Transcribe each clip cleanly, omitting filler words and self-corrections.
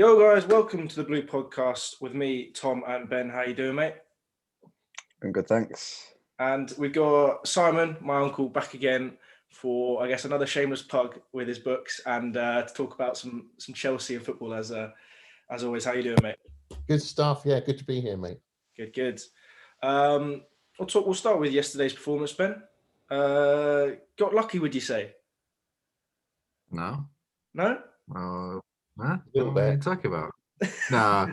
Yo guys, welcome to the Blue Podcast with me, Tom and Ben. How you doing, mate? I'm good, thanks. And we've got Simon, my uncle, back again for, I guess, another shameless plug with his books and to talk about some Chelsea and football as always. How you doing, mate? Good stuff. Yeah, good to be here, mate. Good. We'll start with yesterday's performance, Ben. Got lucky, would you say? No. No? What are you talking about? No.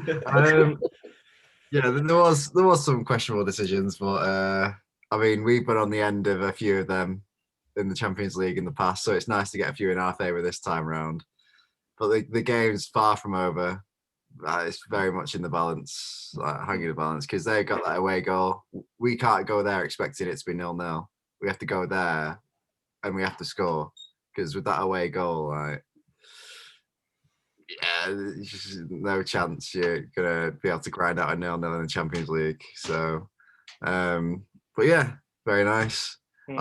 Yeah, there was some questionable decisions, but I mean, we've been on the end of a few of them in the Champions League in the past, so it's nice to get a few in our favour this time round. But the game's far from over. It's very much in the balance, hanging in the balance, because they got that away goal. We can't go there expecting it to be 0-0. We have to go there and we have to score, because with that away goal, there's just no chance you're gonna be able to grind out a 0-0 in the Champions League. So, but yeah, very nice. When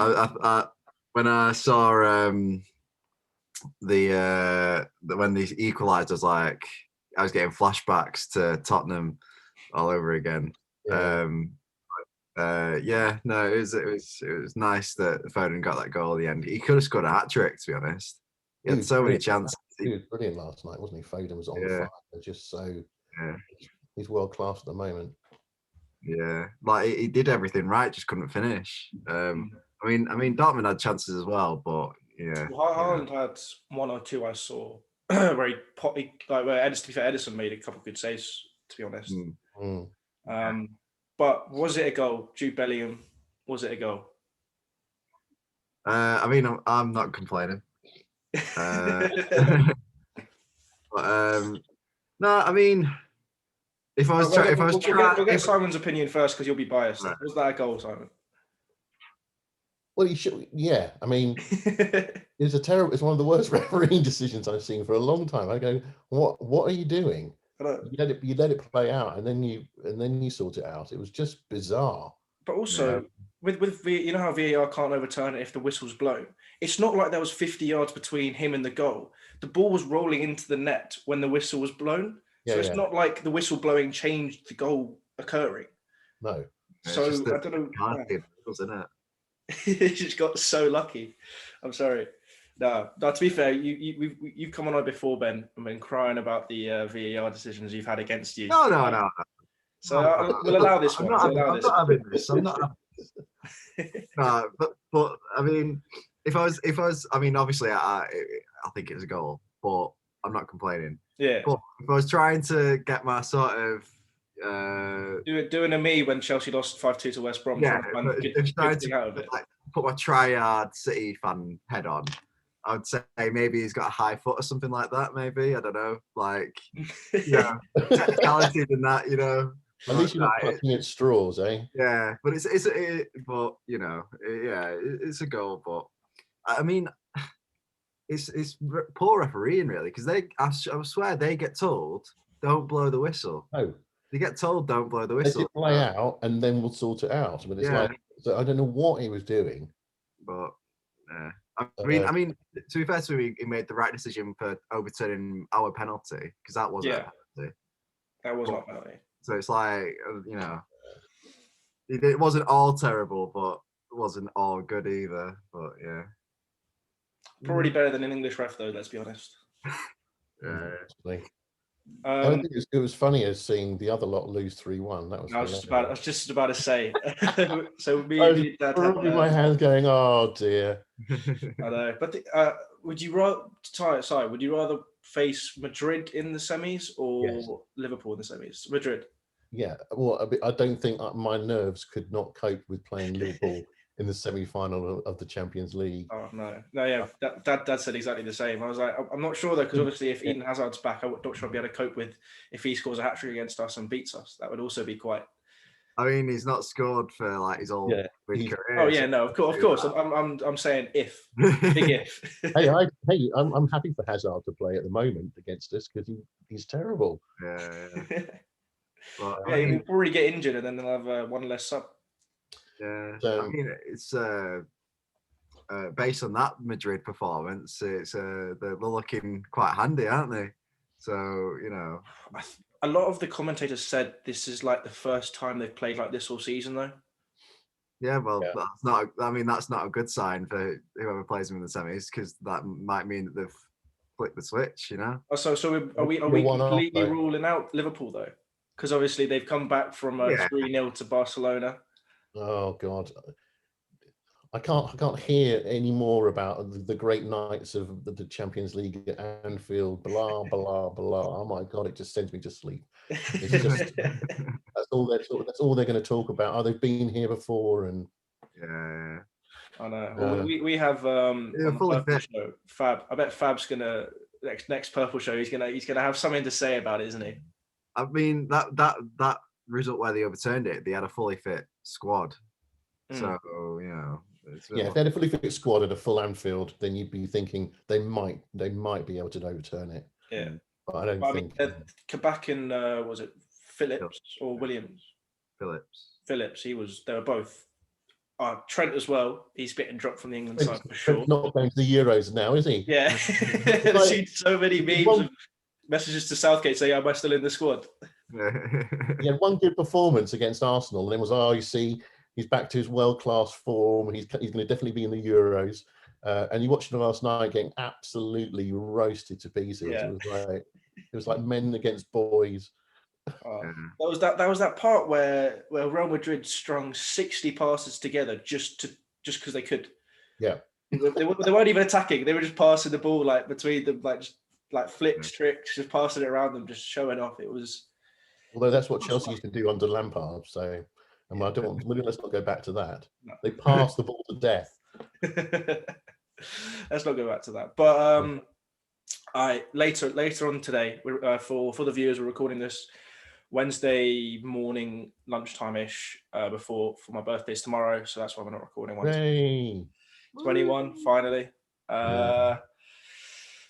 I saw when the equalisers, I was getting flashbacks to Tottenham all over again. Yeah. It was nice that Foden got that goal at the end. He could have scored a hat trick, to be honest. He had so many chances. He was brilliant last night, wasn't he? Foden was on fire. Just so he's world class at the moment. Yeah, he did everything right, just couldn't finish. I mean, Dortmund had chances as well, but yeah. Well, Haaland had one or two I saw where Edison made a couple of good saves, to be honest. But was it a goal? Jude Bellingham, was it a goal? I mean, I'm not complaining. No, I mean, we'll get Simon's opinion first because you'll be biased. Right. Was that a goal, Simon? Well, he should. Yeah, I mean, it's one of the worst refereeing decisions I've seen for a long time. I go, what are you doing? You let it play out, and then you sort it out. It was just bizarre. But also, with you know how VAR can't overturn it if the whistle's blown. It's not like there was 50 yards between him and the goal. The ball was rolling into the net when the whistle was blown. So it's not like the whistle blowing changed the goal occurring. No. So I don't know. Wasn't it? He just got so lucky. I'm sorry. No, to be fair, you've come on before, Ben, and been crying about the VAR decisions you've had against you. No. So we'll allow this one. I'm not having this. No, but I mean, if I was, I mean, obviously, I think it was a goal, but I'm not complaining. Yeah. But if I was trying to get my sort of doing a me when Chelsea lost 5-2 to West Brom. Yeah, trying to put my try-hard City fan head on, I would say maybe he's got a high foot or something like that. Maybe, I don't know, technicalities and that, you know. At least you're not clutching at straws, eh? Yeah, but it's a goal. But I mean, it's poor refereeing really, because I swear they get told don't blow the whistle. Oh. They get told don't blow the whistle. Let it play out, and then we'll sort it out. I mean, so I don't know what he was doing. But I mean, to be fair to him, he made the right decision for overturning our penalty, because that wasn't a penalty. That was not a penalty. So it's it wasn't all terrible, but it wasn't all good either. But yeah, probably better than an English ref, though. Let's be honest. I think it was funny as seeing the other lot lose 3-1. That was. I was just about to say. So my hands going, oh dear. I know, but would you rather face Madrid in the semis or Liverpool in the semis? Madrid. Yeah, well, I don't think my nerves could not cope with playing Liverpool in the semi-final of the Champions League. Oh no, yeah, Dad said exactly the same. I was like, I'm not sure though, because obviously if Eden Hazard's back, I'm not sure I'll be able to cope with if he scores a hat-trick against us and beats us. That would also be quite. I mean, he's not scored for his whole career. Oh yeah, no, of course. I'm saying if, big if. I'm happy for Hazard to play at the moment against us because he's terrible. Yeah. But, he'll probably get injured and then they'll have one less sub. Yeah, I mean, it's based on that Madrid performance. It's they're looking quite handy, aren't they? So, you know. A lot of the commentators said this is like the first time they've played like this all season, though. Yeah, well, that's not. I mean, that's not a good sign for whoever plays them in the semis, because that might mean that they've flipped the switch. You know. So are we completely ruling out Liverpool though? Because obviously they've come back from a 3-0 to Barcelona. Oh God, I can't hear any more about the great nights of the Champions League at Anfield. Blah blah blah. Oh my God, it just sends me to sleep. It's just that's all they're going to talk about. Oh, they've been here before, and yeah. I know. Well, we have on the Purple show, Fab. I bet Fab's gonna next Purple show. He's gonna have something to say about it, isn't he? I mean that result where they overturned it, they had a fully fit squad. So you know. If they had a fully fit squad at a full Anfield, then you'd be thinking they might be able to overturn it. Yeah, but I don't think. Kabak and was it Phillips or Williams? Phillips. They were both. Trent as well. He's getting dropped from the England side for sure. Not going to the Euros now, is he? Yeah. I've seen so many memes of messages to Southgate saying, "Am I still in the squad?" He had one good performance against Arsenal, and it was, you see, he's back to his world-class form. He's going to definitely be in the Euros. And you watched him last night getting absolutely roasted to pieces. Yeah. It was like men against boys. That was that part where Real Madrid strung 60 passes together just because they could. Yeah. They weren't even attacking. They were just passing the ball like between them, like flicks, tricks, just passing it around them, just showing off. It was. Although that's what Chelsea used to do under Lampard. So, let's not go back to that. No. They passed the ball to death. Let's not go back to that. But later on today, for the viewers, we're recording this Wednesday morning, lunchtime-ish, for my birthday's tomorrow, so that's why we're not recording Wednesday. 21, finally.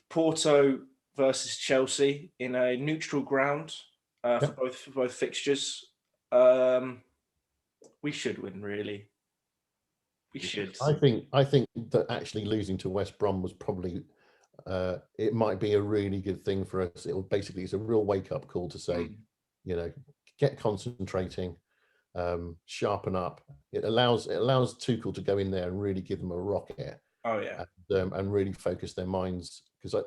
Porto versus Chelsea in a neutral ground for both fixtures. We should win, really. We should. I think that actually losing to West Brom was probably it might be a really good thing for us. It's a real wake-up call to say, get concentrating, sharpen up. It allows Tuchel to go in there and really give them a rocket. Oh yeah, and really focus their minds, because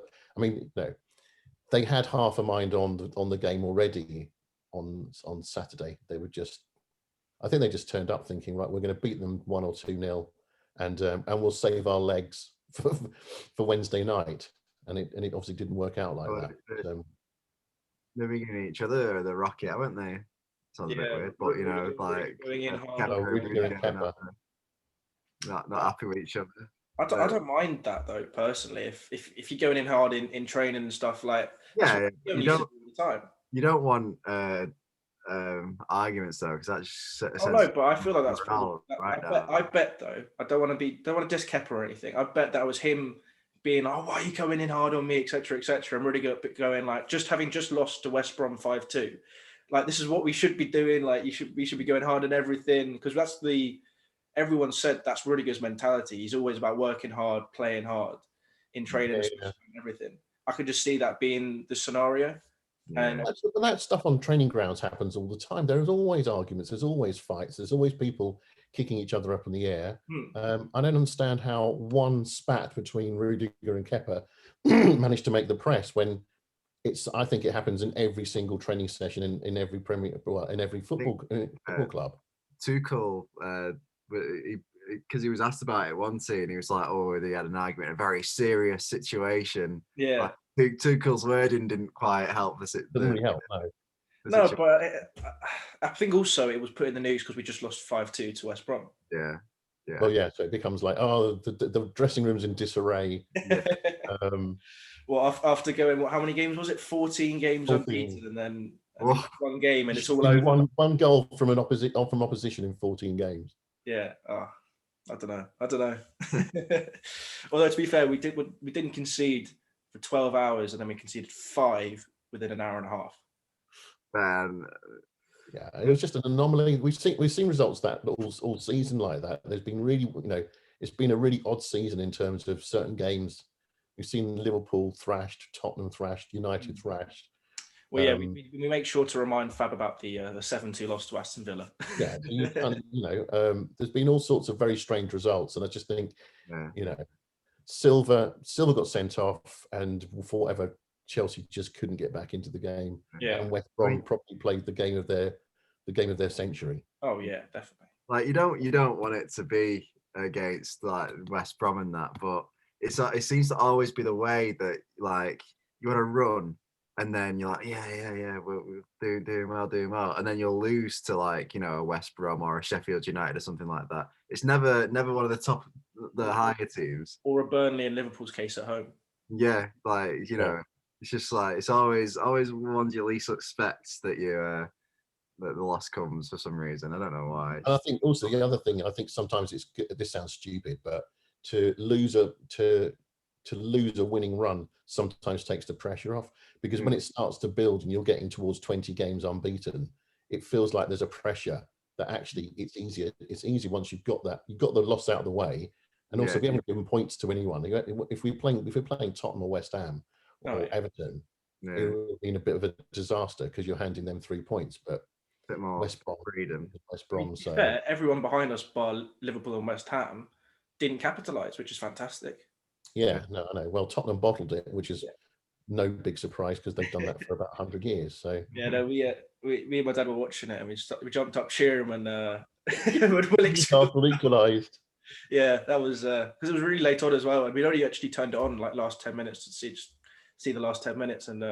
they had half a mind on the game already on Saturday. I think they just turned up thinking, right, we're going to beat them 1 or 2-0, and we'll save our legs for Wednesday night. And it obviously didn't work out like that. They're ringing each other the rocket, weren't they? Sounds a bit weird, but going in hard. Not happy with each other. I don't mind that though, personally. If you're going in hard in training and stuff, like you don't want arguments though, because that's. But I feel like that's probably, I bet though. I don't want to diss Kepa or anything. I bet that was him being like, why are you going in hard on me, etc., etc. I'm really going like, having just lost to West Brom 5-2. Like, this is what we should be doing. Like, we should be going hard on everything, because everyone said that's Rudiger's mentality. He's always about working hard, playing hard in training and everything. I could just see that being the scenario. And that stuff on training grounds happens all the time. There's always arguments. There's always fights. There's always people kicking each other up in the air. I don't understand how one spat between Rudiger and Kepa managed to make the press when I think it happens in every single training session in every football club. Tuchel, because he was asked about it once, and he was like, they had an argument, a very serious situation. Yeah. Tuchel's wording didn't quite help. Doesn't really help, no. No, but I think also it was put in the news because we just lost 5-2 to West Brom. Yeah. Well, yeah, so it becomes like, the dressing room's in disarray. Well, after going, how many games was it? 14 games unbeaten, and then one game, and it's all over. One goal from opposition in 14 games. Yeah. I don't know. Although, to be fair, we didn't concede for 12 hours, and then we conceded 5 within an hour and a half. Man, yeah, it was just an anomaly. We've seen results that all season like that. There's been really, it's been a really odd season in terms of certain games. We've seen Liverpool thrashed, Tottenham thrashed, United thrashed. Well, yeah, we make sure to remind Fab about the 7-2 loss to Aston Villa. Yeah, there's been all sorts of very strange results, and I just think, Silva got sent off, and for whatever, Chelsea just couldn't get back into the game. Yeah, and West Brom probably played the game of their century. Oh yeah, definitely. Like you don't want it to be against like West Brom and that, but it seems to always be the way that like you want to run. And then you're like, we're doing well, and then you'll lose to like a West Brom or a Sheffield United or something like that. It's never one of the higher teams, or a Burnley in Liverpool's case at home. Yeah, like it's just like it's always ones you least expect that that the loss comes for some reason. I don't know why. And I think also the other thing, I think sometimes this sounds stupid, but to lose a winning run sometimes takes the pressure off, because when it starts to build and you're getting towards 20 games unbeaten, it feels like there's a pressure that actually it's easier once you've got the loss out of the way. And also we haven't given points to anyone. If we're playing Tottenham or West Ham or Everton, it would have been a bit of a disaster because you're handing them 3 points. But a bit more West Brom. So fair, everyone behind us, bar Liverpool and West Ham, didn't capitalise, which is fantastic. Yeah, no, I know. Well, Tottenham bottled it, which is no big surprise because they've done that for about 100 years. So yeah, no, me and my dad were watching it, and we jumped up cheering when Newcastle equalised. Yeah, that was because it was really late on as well, and we'd only actually turned it on like last 10 minutes to see the last 10 minutes, and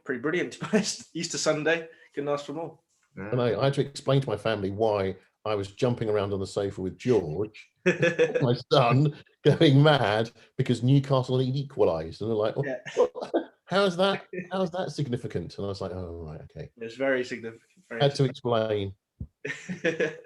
pretty brilliant to be honest. Easter Sunday, couldn't ask for more. Yeah. And I had to explain to my family why I was jumping around on the sofa with George, my son, going mad because Newcastle had equalised, and they're like, "How's that? How's that significant?" And I was like, "Oh, right, okay." It's very significant. Had to explain. But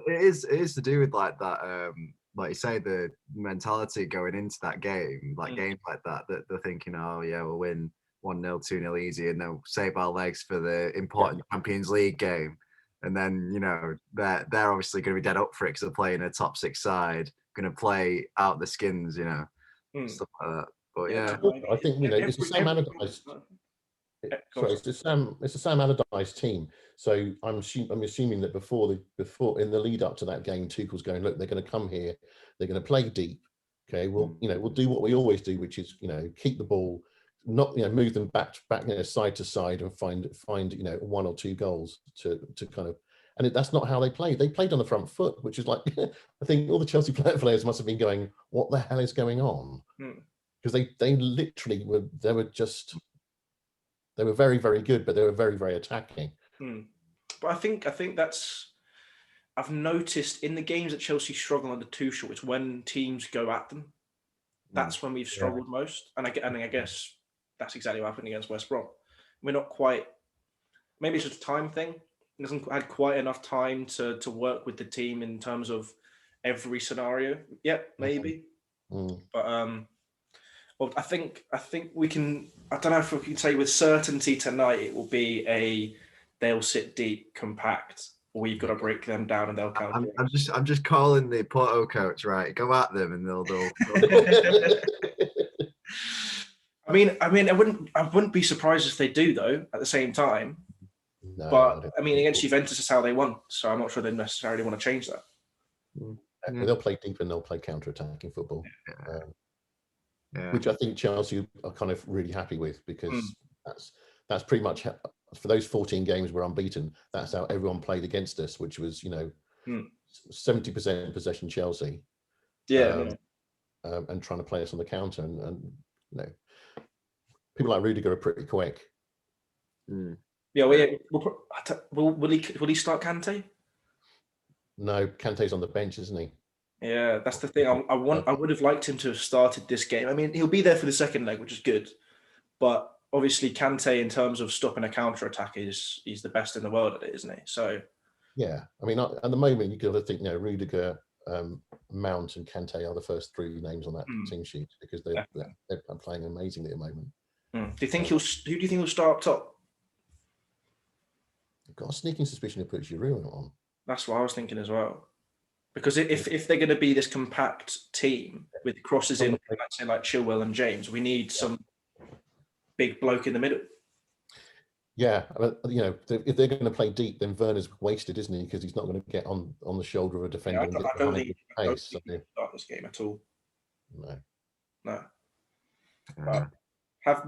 it is to do with like that, like you say, the mentality going into that game, like games like that they're thinking, oh yeah, we'll win 1-0, 2-0 easy, and they'll save our legs for the important Champions League game. And then, they're obviously going to be dead up for it because they're playing a top 6 side, going to play out the skins, stuff like that. But I think it's the Sam Allardyce. It's the Sam Allardyce team. So I'm assuming that before in the lead up to that game, Tuchel's going, look, they're going to come here, they're going to play deep. Okay, we'll do what we always do, which is keep the ball, not move them back side to side and find 1 or 2 goals to kind of. And that's not how they played. They played on the front foot, which is like I think all the Chelsea players must have been going, what the hell is going on? Because they literally were. They were very, very good, but they were very, very attacking. But I think that's. I've noticed in the games that Chelsea struggle under Tuchel, it's when teams go at them. That's when we've struggled most, and I guess that's exactly what happened against West Brom. We're not quite. Maybe it's just a time thing. He hasn't had quite enough time to work with the team in terms of every scenario. Yeah, maybe. But well, I think we can. I don't know if we can say with certainty tonight it will be they'll sit deep, compact, or we've got to break them down and they'll counter. I'm just calling the Porto coach, right? Go at them and they'll. I mean, I wouldn't be surprised if they do though. At the same time, but I mean, against Juventus is how they won, so I'm not sure they necessarily want to change that. They'll play deep and they'll play counter-attacking football. Which I think Chelsea are kind of really happy with, because that's pretty much for those 14 games we're unbeaten. That's how everyone played against us, which was 70% possession Chelsea. And trying to play us on the counter, and people like Rudiger are pretty quick. Yeah, will he start Kante? No, Kante's on the bench, isn't he? Yeah, that's the thing. I would have liked him to have started this game. I mean, he'll be there for the second leg, which is good. But obviously, Kante, in terms of stopping a counter attack, he's the best in the world at it, isn't he? So yeah, I mean, at the moment, you got to think Rudiger, Mount, and Kante are the first 3 names on that team sheet, because they're playing amazingly at the moment. Do you think who do you think he'll start up top? I've got a sneaking suspicion he'll put Giroud on. That's what I was thinking as well. Because if they're going to be this compact team with crosses in, let's say like Chilwell and James, we need some big bloke in the middle. Yeah, if they're going to play deep, then Werner's wasted, isn't he? Because he's not going to get on the shoulder of a defender and get behind with pace. He'll start this game at all. No.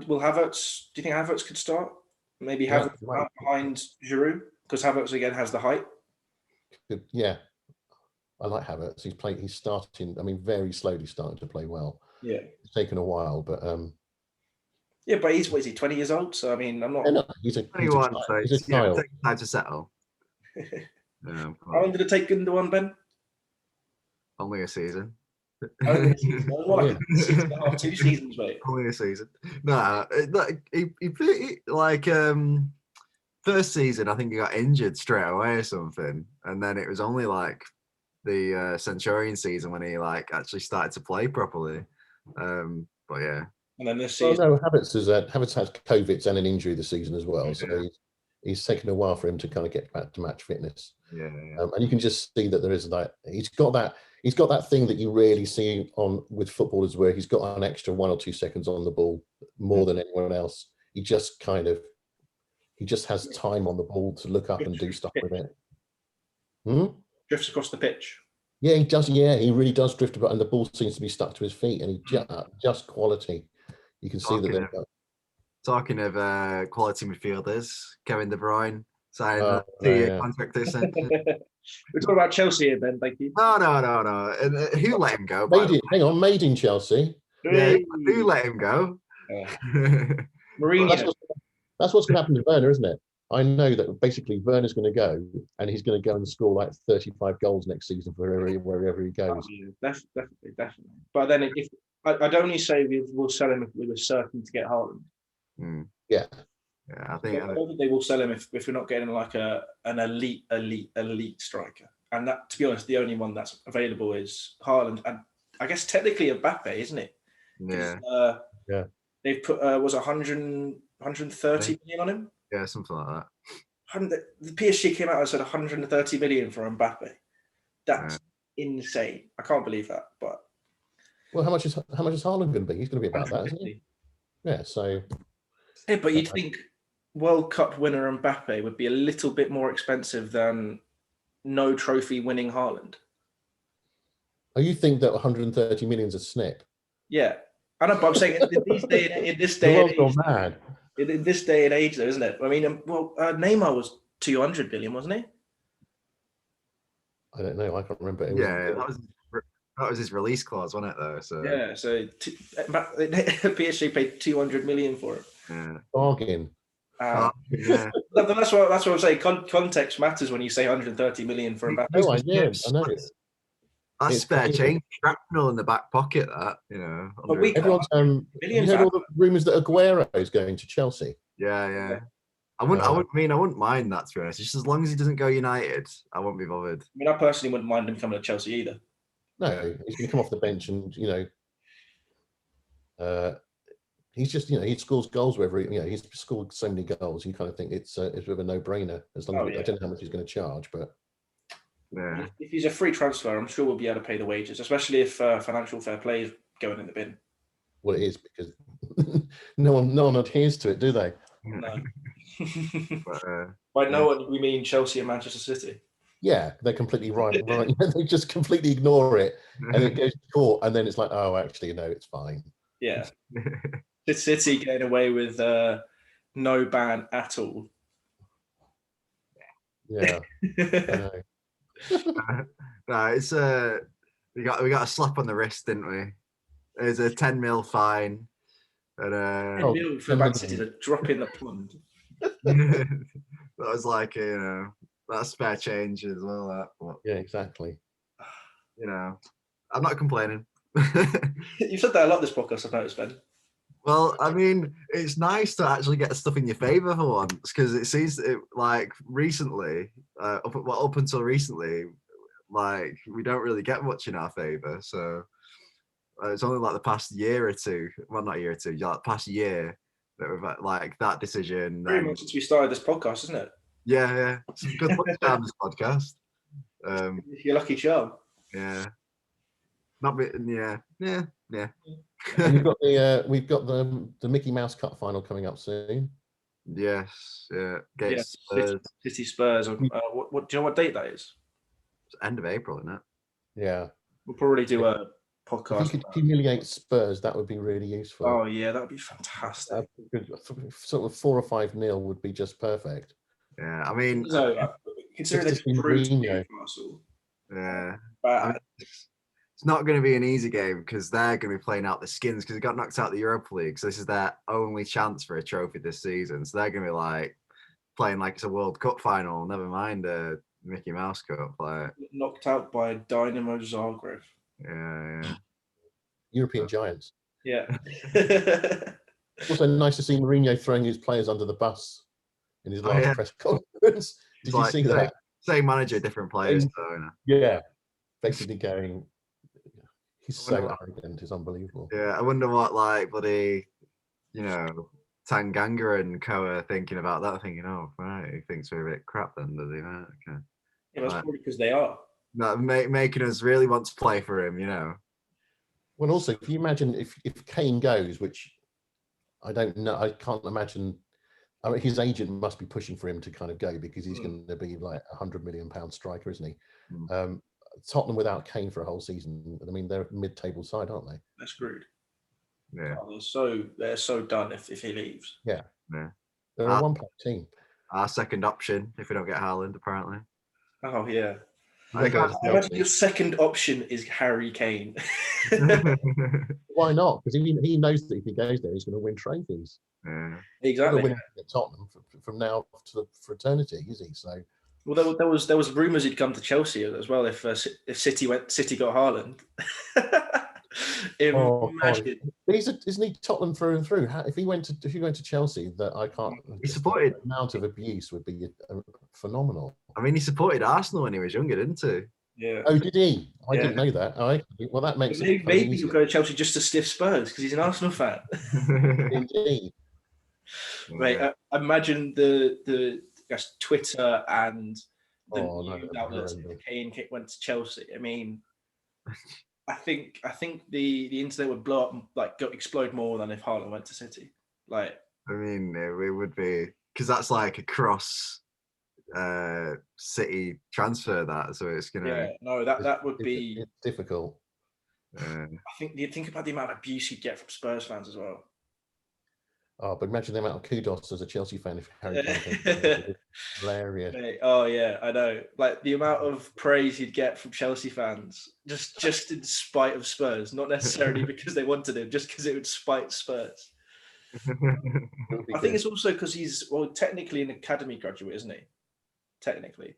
Will Havertz? Do you think Havertz could start? Maybe Havertz behind Giroud, because Havertz again has the height. Yeah, I like Havertz. He's starting. I mean, very slowly starting to play well. Yeah, it's taken a while, but yeah, but he's 20 years old. So I mean, I'm not. No, he's a 21. He's a child. Time to settle. How long did it take Gundogan, Ben? Only a season. Only a season. What, 6.5, 2 seasons, mate. Only a season. No, he like first season. I think he got injured straight away or something, and then it was only like the Centurion season when he like actually started to play properly. But yeah. And then this season, Havertz has COVID and an injury this season as well, so he's taken a while for him to kind of get back to match fitness. Yeah. And you can just see that there is he's got that thing that you really see on with footballers where he's got an extra 1 or 2 seconds on the ball more than anyone else. He just has time on the ball to look up and do stuff with it. Drifts across the pitch. Yeah, he does. Yeah, he really does drift about, and the ball seems to be stuck to his feet, and he just quality. You can see that. Talking of quality midfielders, Kevin De Bruyne signed a 2-year contract extension. We're talking about Chelsea here, Ben. Thank you. No. And who let him go? Made in Chelsea. Yeah, who let him go? Mourinho. That's what's going to happen to Werner, isn't it? I know that basically Werner's going to go, and he's going to go and score like 35 goals next season wherever he goes. Definitely. But then if I'd only say we'll sell him if we were certain to get Haaland. Yeah, I think they will sell him if we're not getting like an elite striker. And that, to be honest, the only one that's available is Haaland, and I guess technically Mbappe, isn't it? Yeah. They've put was 130 million on him. Yeah, something like that. The PSG came out and said 130 million for Mbappe. That's insane. I can't believe that. But well, how much is Haaland going to be? He's going to be about that, isn't he? Yeah. So. Yeah, but you'd think World Cup winner Mbappe would be a little bit more expensive than no trophy winning Haaland. Oh, you think that 130 million is a snip? Yeah, I know, but I'm saying in this day and age, though, isn't it? I mean, Neymar was 200 million, wasn't he? I don't know. I can't remember. That was his release clause, wasn't it? Though. So yeah, so PSG paid 200 million for it. Yeah. Bargain. Yeah. That's what I'm saying. Context matters when you say 130 million for Mbappe. No, I know. That's spare change, shrapnel in the back pocket. That everyone's you heard all the rumours that Aguero is going to Chelsea. Yeah. I wouldn't mind that, to be honest. Just as long as he doesn't go United, I won't be bothered. I mean, I personally wouldn't mind him coming to Chelsea either. No, he's going to come off the bench, and he's just he scores goals wherever he's scored so many goals. You kind of think it's a bit of a no-brainer. As long as I don't know how much he's going to charge, but yeah, if he's a free transfer, I'm sure we'll be able to pay the wages, especially if financial fair play is going in the bin. Well, it is, because no one adheres to it, do they? No. By no one, we mean Chelsea and Manchester City. Yeah, they're completely right. They just completely ignore it, and it goes to court, and then it's like, oh, actually, no, it's fine. Yeah. City getting away with no ban at all. Yeah. No, it's we got a slap on the wrist, didn't we? There's a 10 mil fine, and 10 mil for Man City to drop in the pond. That was like that's spare change as well. Yeah, exactly. I'm not complaining. You've said that a lot this podcast, I've noticed, Ben. Well, I mean, it's nice to actually get stuff in your favour for once, because it seems like recently, up until recently, like we don't really get much in our favour. So it's only like the past year or two, well, not a year or two, like past year that we've had, like that decision. Pretty much since we started this podcast, isn't it? Yeah. Some good luck on this podcast. Your lucky charm. Yeah. Not be, yeah. And we've got the Mickey Mouse Cup final coming up soon. Yes. Yeah. Against City Spurs. What do you know what date that is? It's end of April, isn't it? Yeah. We'll probably do a podcast. If you could humiliate Spurs, that would be really useful. Oh yeah, that would be fantastic. Sort of 4 or 5-0 would be just perfect. Yeah, I mean, considering just they've proved Mourinho. Newcastle. Yeah, But I mean, it's not going to be an easy game because they're going to be playing out the skins because they got knocked out of the Europa League. So this is their only chance for a trophy this season. So they're going to be like playing like it's a World Cup final. Never mind a Mickey Mouse Cup. Like knocked out by Dynamo Zagreb. Yeah. European giants. Yeah. Also nice to see Mourinho throwing his players under the bus in his last press conference. Did you see that? Same manager, different players. Yeah. Basically going, he's so arrogant, it's unbelievable. Yeah, I wonder what bloody, Tanganga and co are thinking about that, thinking, oh, right, he thinks we're a bit crap then, does he? Right, okay. Yeah, that's probably because they are. No, making us really want to play for him, Well, also, if you imagine if Kane goes, which I don't know, I can't imagine. I mean, his agent must be pushing for him to kind of go because he's going to be like £100 million striker, isn't he? Tottenham without Kane for a whole season. I mean, they're a mid-table side, aren't they? They're screwed. Yeah. Oh, they're so done if he leaves. Yeah. They're a one-player team. Our second option if we don't get Haaland, apparently. Oh yeah. I imagine your second option is Harry Kane. Why not? Because he knows that if he goes there, he's going to win trophies. Yeah. Exactly. Win at Tottenham from now to for eternity, is he? So. Well, there was rumours he'd come to Chelsea as well if City got Haaland. Isn't he Tottenham through and through? If he went to Chelsea, that I can't. He supported the amount of abuse would be phenomenal. I mean, he supported Arsenal when he was younger, didn't he? Yeah. Oh, did he? I didn't know that. Well, that makes it. Maybe he'll go to Chelsea just to stiff Spurs because he's an Arsenal fan. Indeed. Right. Imagine the Twitter and the news outlets. Kane went to Chelsea. I mean, I think the internet would blow up, explode more than if Haaland went to City. I mean, it would be because that's like a cross City transfer. So it's gonna. Yeah, that would be it's difficult. I think you think about the amount of abuse you'd get from Spurs fans as well. Oh, but imagine the amount of kudos as a Chelsea fan if Harry Kane hilarious. Oh yeah, I know. The amount of praise you'd get from Chelsea fans, just in spite of Spurs, not necessarily because they wanted him, just because it would spite Spurs. I think it's also because he's technically an academy graduate, isn't he? Technically.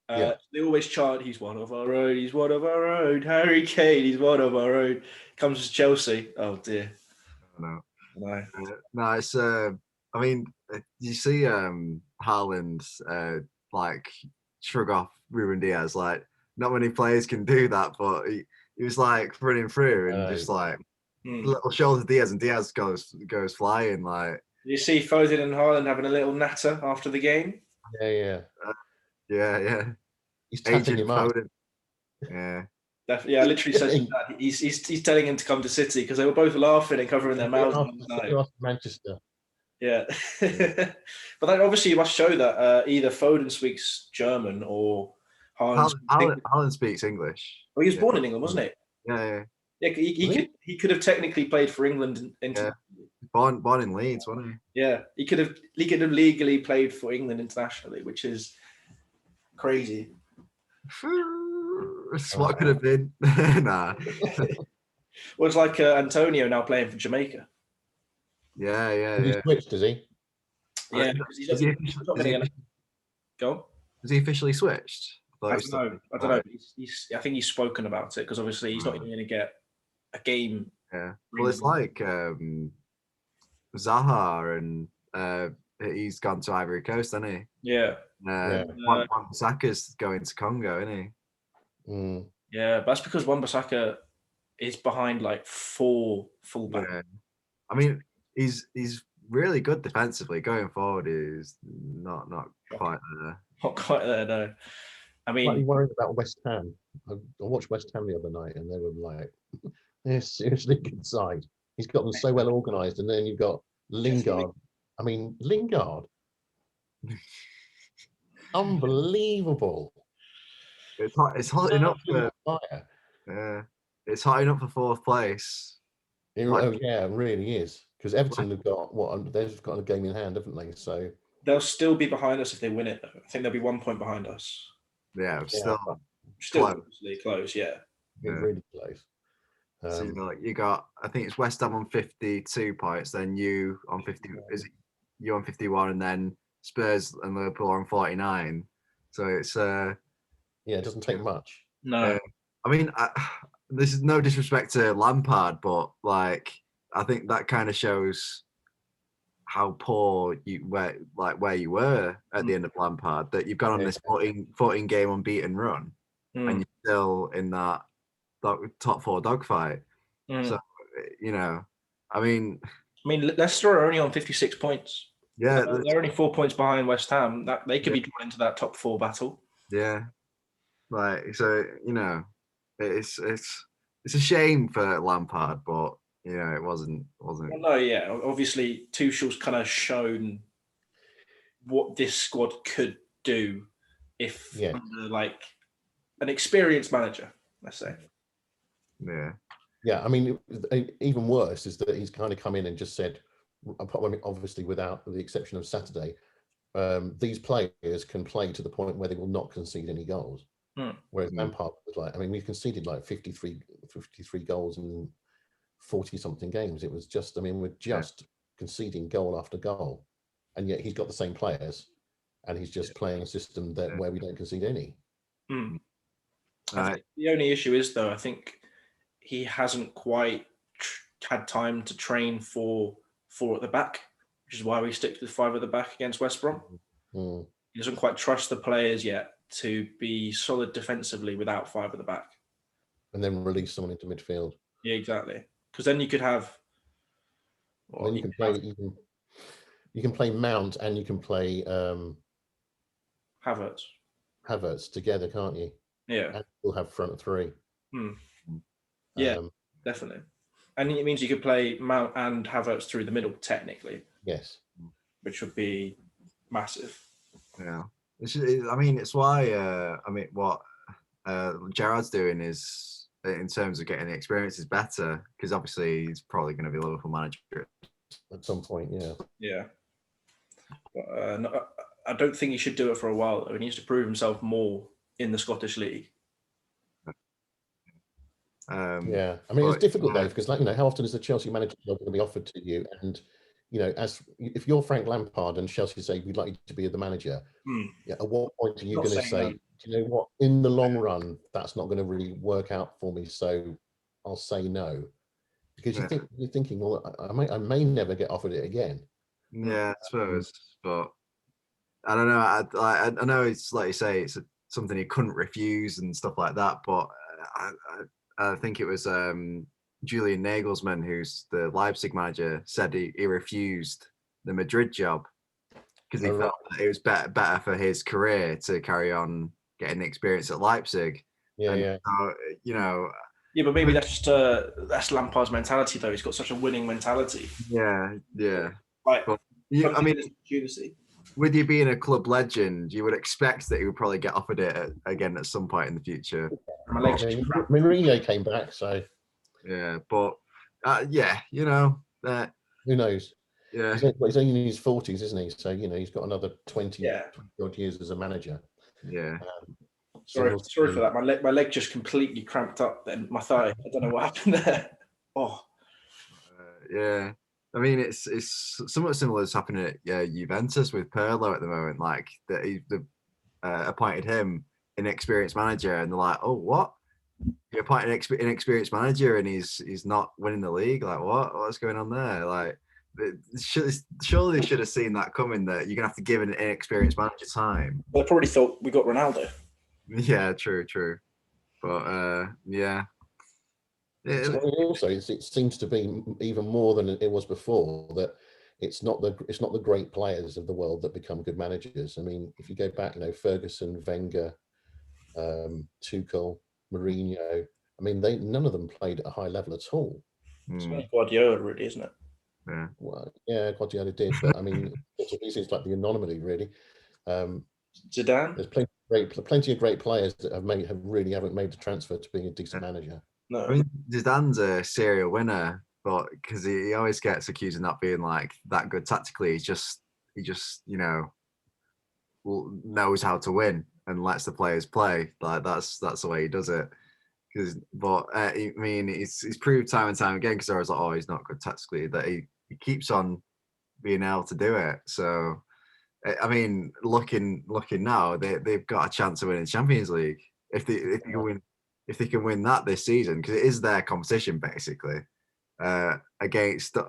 They always chant, he's one of our own, he's one of our own, Harry Kane, he's one of our own. Comes to Chelsea. Oh dear. No. No, it's. I mean, you see, Haaland shrug off Ruben Diaz. Not many players can do that, but he was running through and just little shoulder Diaz, and Diaz goes flying. You see Foden and Haaland having a little natter after the game. Yeah. Yeah. He's tapping him up. Yeah. Definitely, I literally said that he's telling him to come to City because they were both laughing and covering their mouths. Manchester. Yeah, but then obviously you must show that either Foden speaks German or Haaland speaks English. Well, he was born in England, wasn't he? Yeah. Yeah, he could have technically played for England. Born in Leeds, wasn't he? Yeah, he could have legally played for England internationally, which is crazy. What could have been? Nah. Well, it's like Antonio now playing for Jamaica. Yeah. He switched, does he? Yeah. Go on. Has he officially switched? I don't know. I think he's spoken about it because obviously he's not even going to get a game. Yeah. Well, it's like Zaha and he's gone to Ivory Coast, hasn't he? Yeah. Wan-Bissaka's going to Congo, isn't he? Yeah, but that's because Wan-Bissaka is behind 4 fullbacks. Yeah. I mean, he's really good defensively. Going forward, is not quite there. Not quite there, no. I mean, slightly worried about West Ham. I watched West Ham the other night, and they were like, they're seriously good side. He's got them so well organised, and then you've got Lingard. I mean, Lingard, unbelievable. It's hot enough for it's hot enough for fourth place. Oh yeah, it really is. Because Everton have got they've got a game in hand, haven't they? So they'll still be behind us if they win it. Though. I think they'll be 1 point behind us. Yeah, still close. Yeah, really close. So you got, I think it's West Ham on 52 points, then you on 50. Is it you on 51, and then Spurs and Liverpool are on 49. So it's it doesn't take much. No, I mean, this is no disrespect to Lampard, but like I think that kind of shows how poor where you were at the end of Lampard, that you've gone on this 14 game unbeaten run, and you're still in that top 4 dogfight. So I mean Leicester are only on 56 points. Yeah, they're only 4 points behind West Ham. That they could be drawn into that top 4 battle. Yeah, like so it's a shame for Lampard, but it wasn't. Well, no, yeah. Obviously, Tuchel's kind of shown what this squad could do if under like an experienced manager, let's say. Yeah. I mean, even worse is that he's kind of come in and just said, obviously without the exception of Saturday, these players can play to the point where they will not concede any goals. Whereas Lampard was like, I mean, we've conceded like 53 goals in 40 something games. It was just, I mean, we're just conceding goal after goal, and yet he's got the same players, and he's just playing a system where we don't concede any. The only issue is, though, I think he hasn't quite had time to train for 4 at the back, which is why we stick with 5 at the back against West Brom. He doesn't quite trust the players yet to be solid defensively without 5 at the back. And then release someone into midfield. Yeah, exactly. Because then you could have. Well, then you can play Mount and you can play Havertz together, can't you? Yeah. And we'll have front 3. Yeah, definitely. And it means you could play Mount and Havertz through the middle, technically. Yes. Which would be massive. Yeah. I mean, it's why, what Gerrard's doing is, in terms of getting the experience, is better, because obviously he's probably going to be Liverpool manager at some point, Yeah. But, no, I don't think he should do it for a while, though. He needs to prove himself more in the Scottish League. I mean, it's difficult though, because how often is the Chelsea manager job going to be offered to you? And if you're Frank Lampard and Chelsea say we'd like you to be the manager, at what point are you going to say, do you know what, in the long run that's not going to really work out for me, so I'll say no? Because you're thinking, well, I may never get offered it again. Yeah, I suppose, but I don't know. I know it's like you say, it's something he couldn't refuse and stuff like that, but I think it was Julian Nagelsmann, who's the Leipzig manager, said he refused the Madrid job because he felt that it was better for his career to carry on getting the experience at Leipzig. Yeah, but maybe that's Lampard's mentality, though. He's got such a winning mentality. Yeah. Like, but with you being a club legend, you would expect that he would probably get offered it again at some point in the future. Mourinho came back, so yeah, but who knows? Yeah, he's only in his 40s, isn't he? So he's got another 20 odd years as a manager. Yeah. Sorry for that. My leg just completely cramped up. Then my thigh. I don't know what happened there. Oh. Yeah. I mean, it's somewhat similar as happening at Juventus with Pirlo at the moment. Like they've appointed him inexperienced manager, and they're like, "Oh, what? You appointed an inexperienced manager, and he's not winning the league? Like, what's going on there? Like, surely they should have seen that coming. That you're gonna have to give an inexperienced manager time." Well, they probably thought we got Ronaldo. Yeah, true. But also, it seems to be even more than it was before, that it's not the great players of the world that become good managers. I mean, if you go back, Ferguson, Wenger, Tuchel, Mourinho. I mean, none of them played at a high level at all. It's only Guardiola, really, isn't it? Yeah. Well, yeah, Guardiola did, but I mean, it's like the anomaly, really. Zidane. There's plenty of great players that haven't made the transfer to being a decent manager. No, I mean, Zidane's a serial winner, but because he always gets accused of not being like that good tactically, he just knows how to win and lets the players play. Like that's the way he does it. I mean, he's proved time and time again, because I was like, oh, he's not good tactically, that he keeps on being able to do it. So, I mean, looking now, they've got a chance of winning the Champions League if they can win that this season, because it is their competition basically against a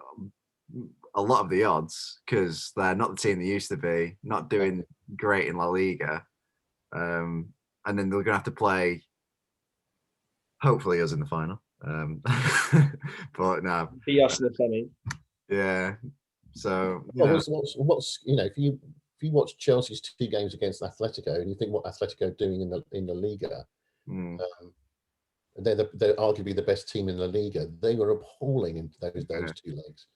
lot of the odds, because they're not the team they used to be, not doing great in La Liga, and then they're going to have to play, hopefully, us in the final. But no, be us in the semi. Yeah. So what's if you watch Chelsea's 2 games against Atletico and you think what Atletico are doing in the Liga, they're arguably the best team in La Liga. They were appalling in those 2 legs.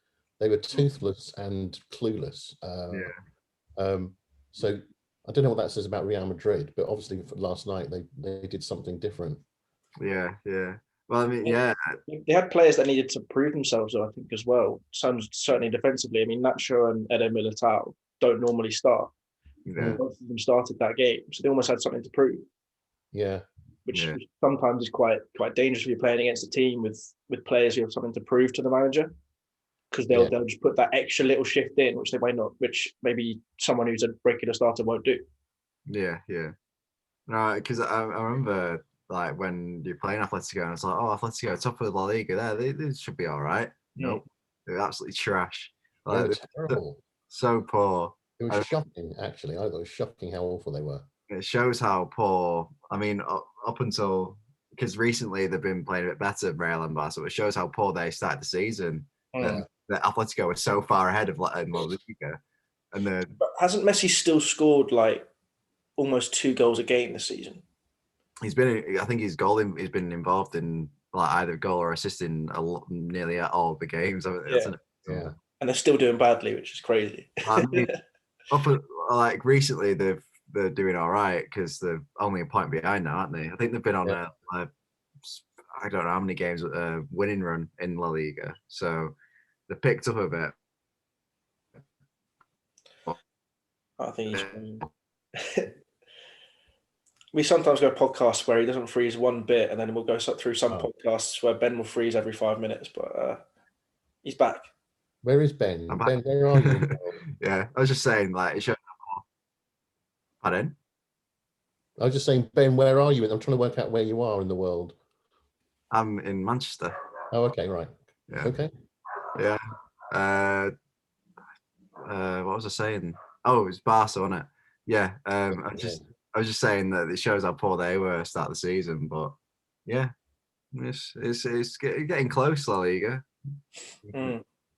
They were toothless and clueless. So I don't know what that says about Real Madrid, but obviously last night they did something different. Yeah. Well, I mean, yeah. They had players that needed to prove themselves, I think, as well. Some certainly defensively. I mean, Nacho and Eder Militao don't normally start. Yeah. Both of them started that game, so they almost had something to prove. Yeah. Which sometimes is quite dangerous if you're playing against a team with players who have something to prove to the manager, because they'll just put that extra little shift in, which they might not, which maybe someone who's a regular starter won't do. Yeah. No, because I remember, like, when you're playing Atletico, and it's like, oh, Atletico, top of La Liga, they should be all right. Nope, they're absolutely trash. Like, they were terrible. So poor. It was shocking, actually. I thought it was shocking how awful they were. It shows how poor. I mean, up until, because recently they've been playing a bit better, Real and Barca, so it shows how poor they started the season. And that Atletico was so far ahead of La Liga. And then, hasn't Messi still scored like almost 2 goals a game this season? I think he's been involved in like either goal or assist in nearly all the games. Yeah. And they're still doing badly, which is crazy. I mean, like recently they're doing all right, because they're only a point behind now, aren't they? I think they've been on I don't know how many games winning run in La Liga, so they picked up a bit. I think we sometimes go podcasts where he doesn't freeze one bit, and then we'll go through some podcasts where Ben will freeze every 5 minutes, but he's back. Where is Ben? Ben, where are you? Yeah, I was just saying, like, it shows. Pardon? I was just saying, Ben, where are you? I'm trying to work out where you are in the world. I'm in Manchester. Oh, okay, right. Yeah. Okay. Yeah. What was I saying? Oh, it was Barca, wasn't it? Yeah. I was just saying that it shows how poor they were at the start of the season, but yeah, it's getting close, La Liga.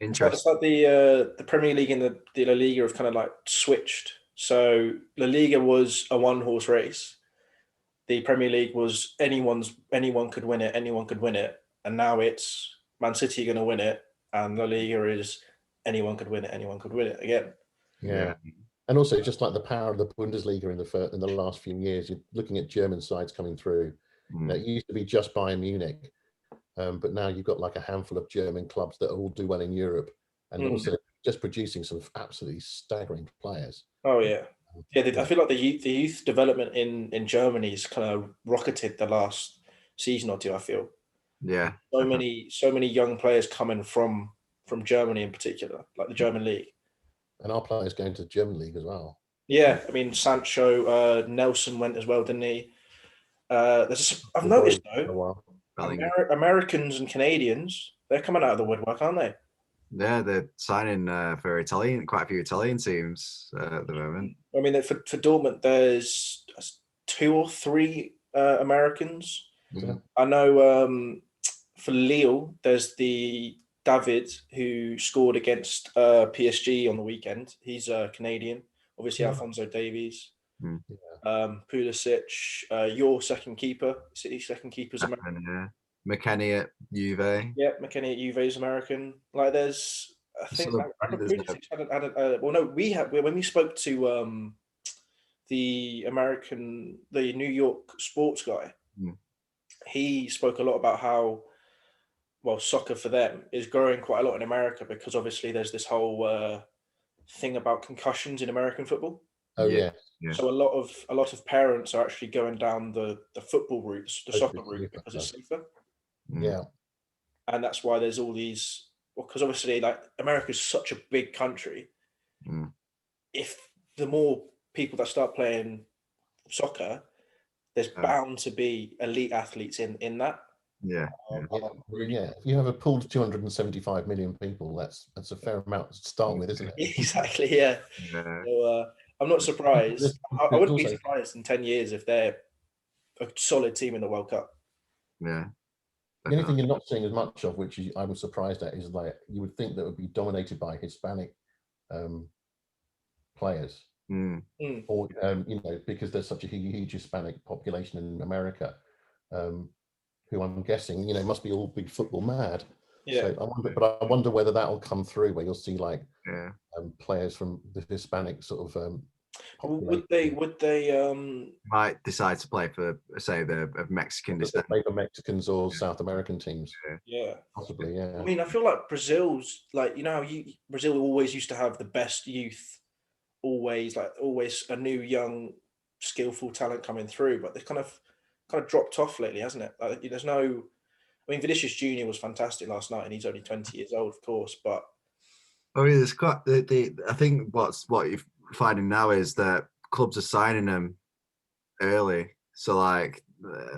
Interesting. It's like the Premier League and the La Liga have kind of like switched. So La Liga was a 1-horse race. The Premier League was anyone could win it, and now it's Man City going to win it, and La Liga is anyone could win it again. Yeah. And also, just like the power of the Bundesliga in the last few years, you're looking at German sides coming through. It used to be just Bayern Munich, but now you've got like a handful of German clubs that all do well in Europe, and also just producing some absolutely staggering players. Oh yeah. I feel like the youth development in Germany's kind of rocketed the last season or two. I feel. Yeah. So many young players coming from Germany in particular, like the German league. And our players going to the German league as well. Yeah, I mean Sancho, Nelson went as well, didn't he? I've noticed though, Americans and Canadians, they're coming out of the woodwork, aren't they? Yeah, they're signing for quite a few Italian teams at the moment. I mean, for Dortmund, there's 2 or 3 Americans. Yeah. I know for Lille, there's the David who scored against PSG on the weekend. He's Canadian. Obviously, Alphonso Davies. Pulisic, your second keeper, City's second keeper's American. Yeah. McKennie at Juve. Yeah, McKennie at Juve is American. Like, there's, I think, Pulisic had a well, no, when we spoke to the New York sports guy, he spoke a lot about how, well, soccer for them is growing quite a lot in America because obviously there's this whole thing about concussions in American football. Oh yeah. So a lot of parents are actually going down the football routes, the soccer route, because it's safer. Yeah. And that's why there's all these. Well, because obviously, like, America is such a big country. If the more people that start playing soccer, there's bound to be elite athletes in that. Yeah. If you have a pool of 275 million people, that's a fair amount to start with, isn't it? Exactly. Yeah. So, I'm not surprised. I wouldn't be surprised in 10 years if they're a solid team in the World Cup. Yeah. The only thing you're not seeing as much of, which I was surprised at, is like you would think that would be dominated by Hispanic players, or because there's such a huge Hispanic population in America, who I'm guessing must be all big football mad. Yeah. So I wonder whether that will come through, where you'll see like players from the Hispanic sort of. Would they might decide to play for, say, the Mexican descent, play for Mexicans or South American teams? Yeah, possibly. Yeah, I mean, I feel like Brazil's, like, how Brazil always used to have the best youth, always a new, young, skillful talent coming through, but they've kind of dropped off lately, hasn't it? Like, there's no. I mean, Vinicius Junior was fantastic last night, and he's only 20 years old, of course, but. I mean, it's quite. I think what you're finding now is that clubs are signing them early. So, like,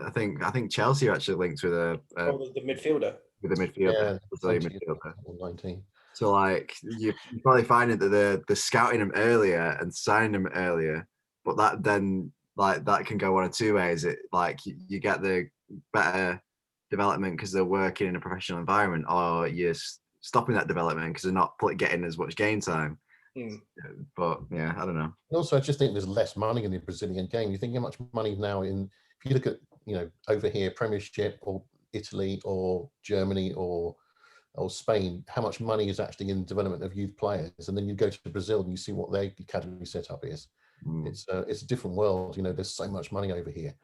I think Chelsea are actually linked with the midfielder. With the midfielder, midfielder. 19. So, like, you're probably finding that they're scouting them earlier and signing them earlier, but that then, like, that can go one of two ways. It, like, you get the better development because they're working in a professional environment, or you're stopping that development because they're not getting as much game time. But yeah, I don't know. Also, I just think there's less money in the Brazilian game. You think how much money now if you look at over here, Premiership or Italy or Germany or Spain, how much money is actually in development of youth players, and then you go to Brazil and you see what their academy setup is. It's a different world. There's so much money over here.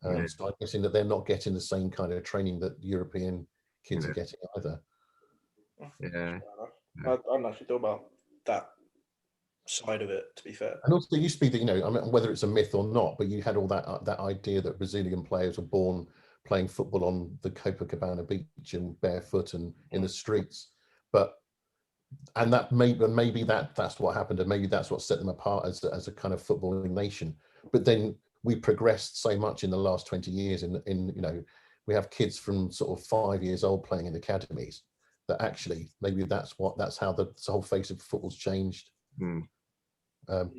So I'm guessing that they're not getting the same kind of training that European kids are getting either. Yeah, I'm not sure about that side of it, to be fair. And also, it used to be that I mean, whether it's a myth or not, but you had all that idea that Brazilian players were born playing football on the Copacabana beach and barefoot and in the streets. And that maybe that's what happened, and maybe that's what set them apart as a kind of footballing nation. But then we progressed so much in the last 20 years. In we have kids from sort of 5 years old playing in academies. That actually maybe that's how the whole face of football's changed.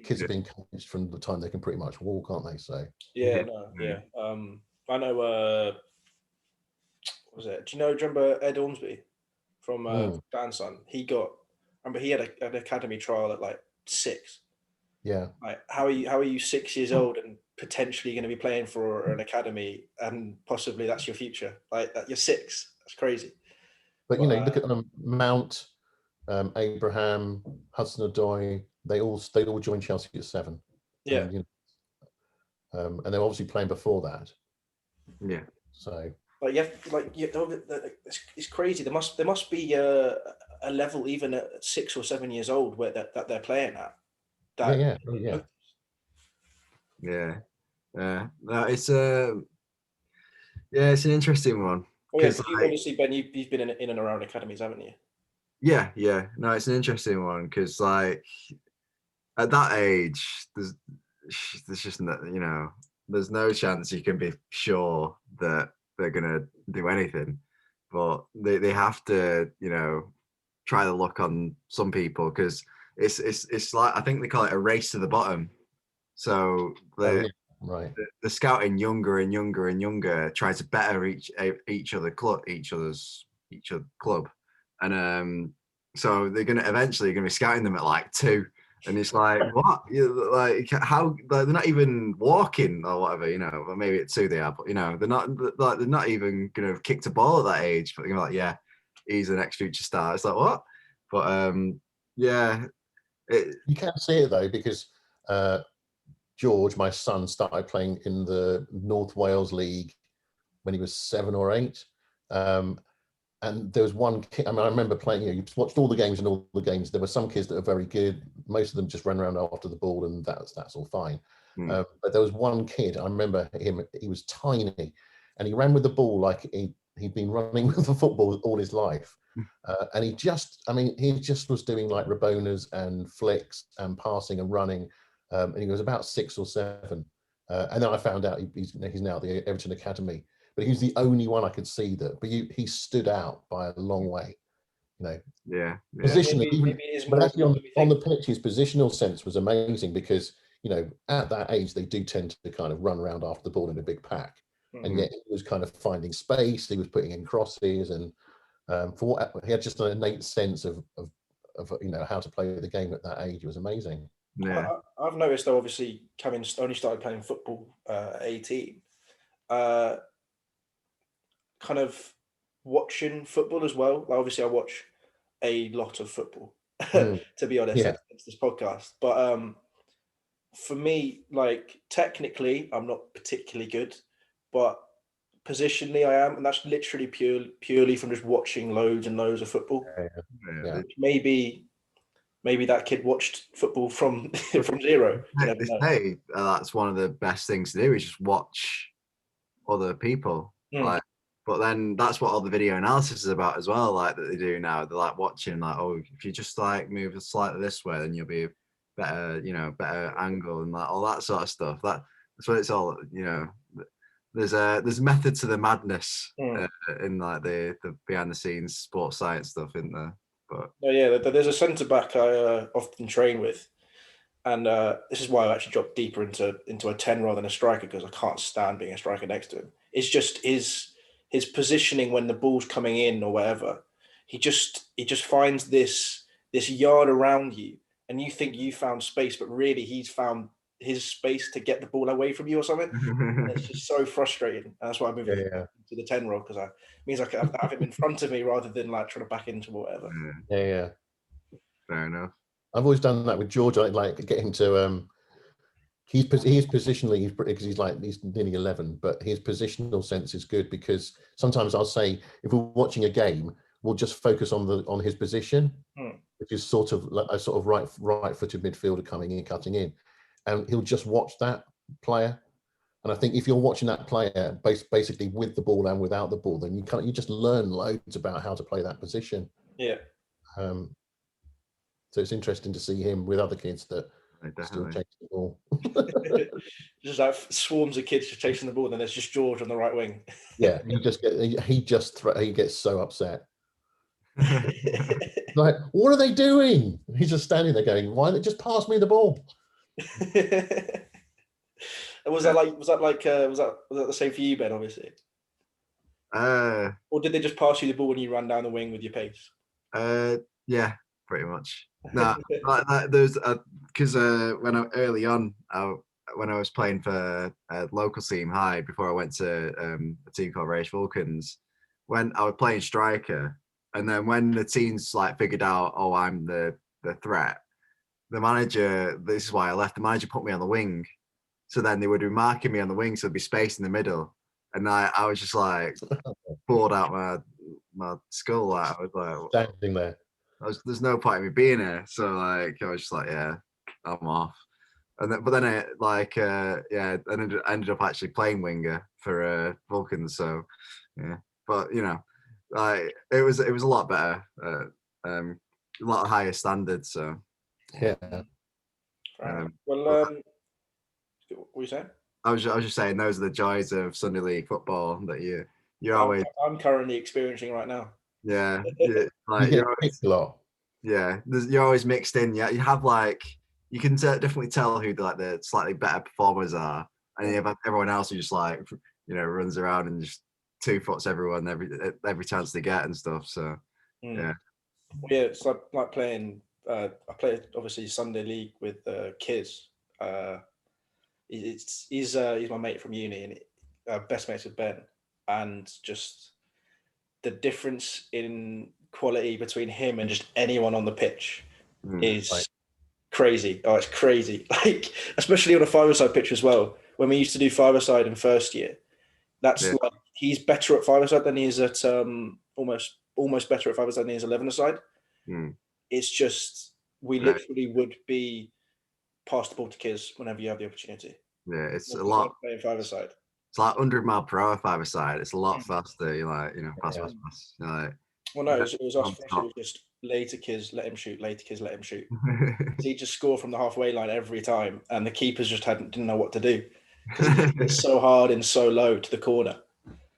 Kids are being coached from the time they can pretty much walk, aren't they? So I know. What was it? Do you remember Ed Ormsby from Dan's son? He had an academy trial at like 6. Yeah. Like, how are you 6 years old and potentially going to be playing for an academy, and possibly that's your future? Like, you're 6. That's crazy. But look at them: Mount, Abraham, Hudson-Odoi. They all joined Chelsea at 7. Yeah. And they're obviously playing before that. Yeah. So. It's crazy. There must be a level even at 6 or 7 years old where that they're playing at. Yeah. No, it's it's an interesting one. Well, yeah, obviously, Ben, you've been in and around academies, haven't you? Yeah. No, it's an interesting one because, like, at that age, there's just there's no chance you can be sure that they're gonna do anything, but they have to try the luck on some people, because it's like, I think they call it a race to the bottom. So they're scouting younger and younger and younger, trying to better each other's club, and so they're eventually gonna be scouting them at like 2, And it's like, what? Like, how? Like, they're not even walking or whatever, you know. Well, maybe at 2 they are, but you know, they're not even gonna have kicked a ball at that age. But you're like, yeah, he's the next future star. It's like what? But yeah, you can see it though because George, my son, started playing in the North Wales League when he was 7 or 8. And there was one kid, I mean, I remember playing, you watched all the games and all the games. There were some kids that are very good. Most of them just ran around after the ball and that's all fine. But there was one kid, I remember him, he was tiny and he ran with the ball like he'd been running with the football all his life. And he just was doing like Rabonas and flicks and passing and running. And he was about 6 or 7. And then I found out he's now at the Everton Academy. But he was the only one I could see that. But he stood out by a long way, you know. Yeah. Positionally, maybe it is more but actually on the pitch, his positional sense was amazing because you know at that age they do tend to kind of run around after the ball in a big pack, and yet he was kind of finding space. He was putting in crosses, and he had just an innate sense of you know how to play the game at that age. It was amazing. Yeah. I've noticed though, obviously, having only started playing football at 18. Kind of watching football as well. Like obviously, I watch a lot of football, to be honest. Yeah. It's this podcast, but for me, like technically, I'm not particularly good, but positionally, I am, and that's literally purely from just watching loads and loads of football. Yeah. Maybe that kid watched football from from zero. You never know. Hey, that's one of the best things to do is just watch other people. Like, but then that's what all the video analysis is about as well. Like that they do now. They're like watching, like, oh, if you just like move slightly this way, then you'll be better, you know, better angle and like all that sort of stuff. That's what it's all. You know, there's method to the madness in like the behind the scenes sports science stuff, isn't there? But there's a centre back I often train with. And this is why I actually dropped deeper into a 10 rather than a striker, because I can't stand being a striker next to him. It's just his positioning when the ball's coming in or whatever. He just finds this yard around you, and you think you found space, but really he's found his space to get the ball away from you or something. It's just so frustrating. And that's why I moved to the 10 role, because it means I can have him in front of me rather than like trying to back into whatever. Yeah. Fair enough. I've always done that with George. I like get him to he's positionally because he's nearly 11, but his positional sense is good because sometimes I'll say if we're watching a game, we'll just focus on his position, which is sort of like a sort of right-footed midfielder coming in, cutting in, and he'll just watch that player. And I think if you're watching that player basically with the ball and without the ball, then you just learn loads about how to play that position. Yeah. So it's interesting to see him with other kids that still chase the ball. Just like swarms of kids just chasing the ball, and then there's just George on the right wing. Yeah, he gets so upset. Like, what are they doing? He's just standing there going, "Why don't they just pass me the ball?" Was that the same for you, Ben? Obviously. Or did they just pass you the ball when you ran down the wing with your pace? Yeah, pretty much. No, like there's because when early on, when I was playing for local team high before I went to a team called Rage Vulcans, when I was playing striker, and then when the teams like figured out, oh, I'm the threat, the manager. This is why I left. The manager put me on the wing, so then they would be marking me on the wing, so there'd be space in the middle, and I was just like bored out my skull. Like, I was like standing there. There's no point in me being here. So like I was just like, yeah, I'm off. And then, but then I ended up actually playing winger for Vulcans. So yeah, but you know, like it was a lot better, a lot higher standards. So yeah. What were you saying? I was just saying those are the joys of Sunday League football that you're always. I'm currently experiencing right now. Yeah, like you're always, a lot. Yeah, you're always mixed in. Yeah, you have like you can definitely tell who the slightly better performers are, and you have everyone else who just like runs around and just 2-foots everyone every chance they get and stuff. So yeah, it's like playing I play obviously Sunday league with Kiz. He's my mate from uni, and best mates with Ben, and just the difference in quality between him and just anyone on the pitch is crazy. Oh, it's crazy. Like, especially on a five-a-side pitch as well. When we used to do five-a-side in first year, that's like he's better at five-a-side than he is at almost better at five-a-side than he is 11-a-side. It's just we literally would be pass the ball to Kiz whenever you have the opportunity. Yeah, it's a lot. Playing five-a-side. It's like 100 mile per hour five-a-side. It's a lot faster. You're like, pass. You're like, well, no, it was us. It was just lay to Kiz, let him shoot. Lay to Kiz, let him shoot. He'd just score from the halfway line every time, and the keepers just didn't know what to do. It's so hard and so low to the corner.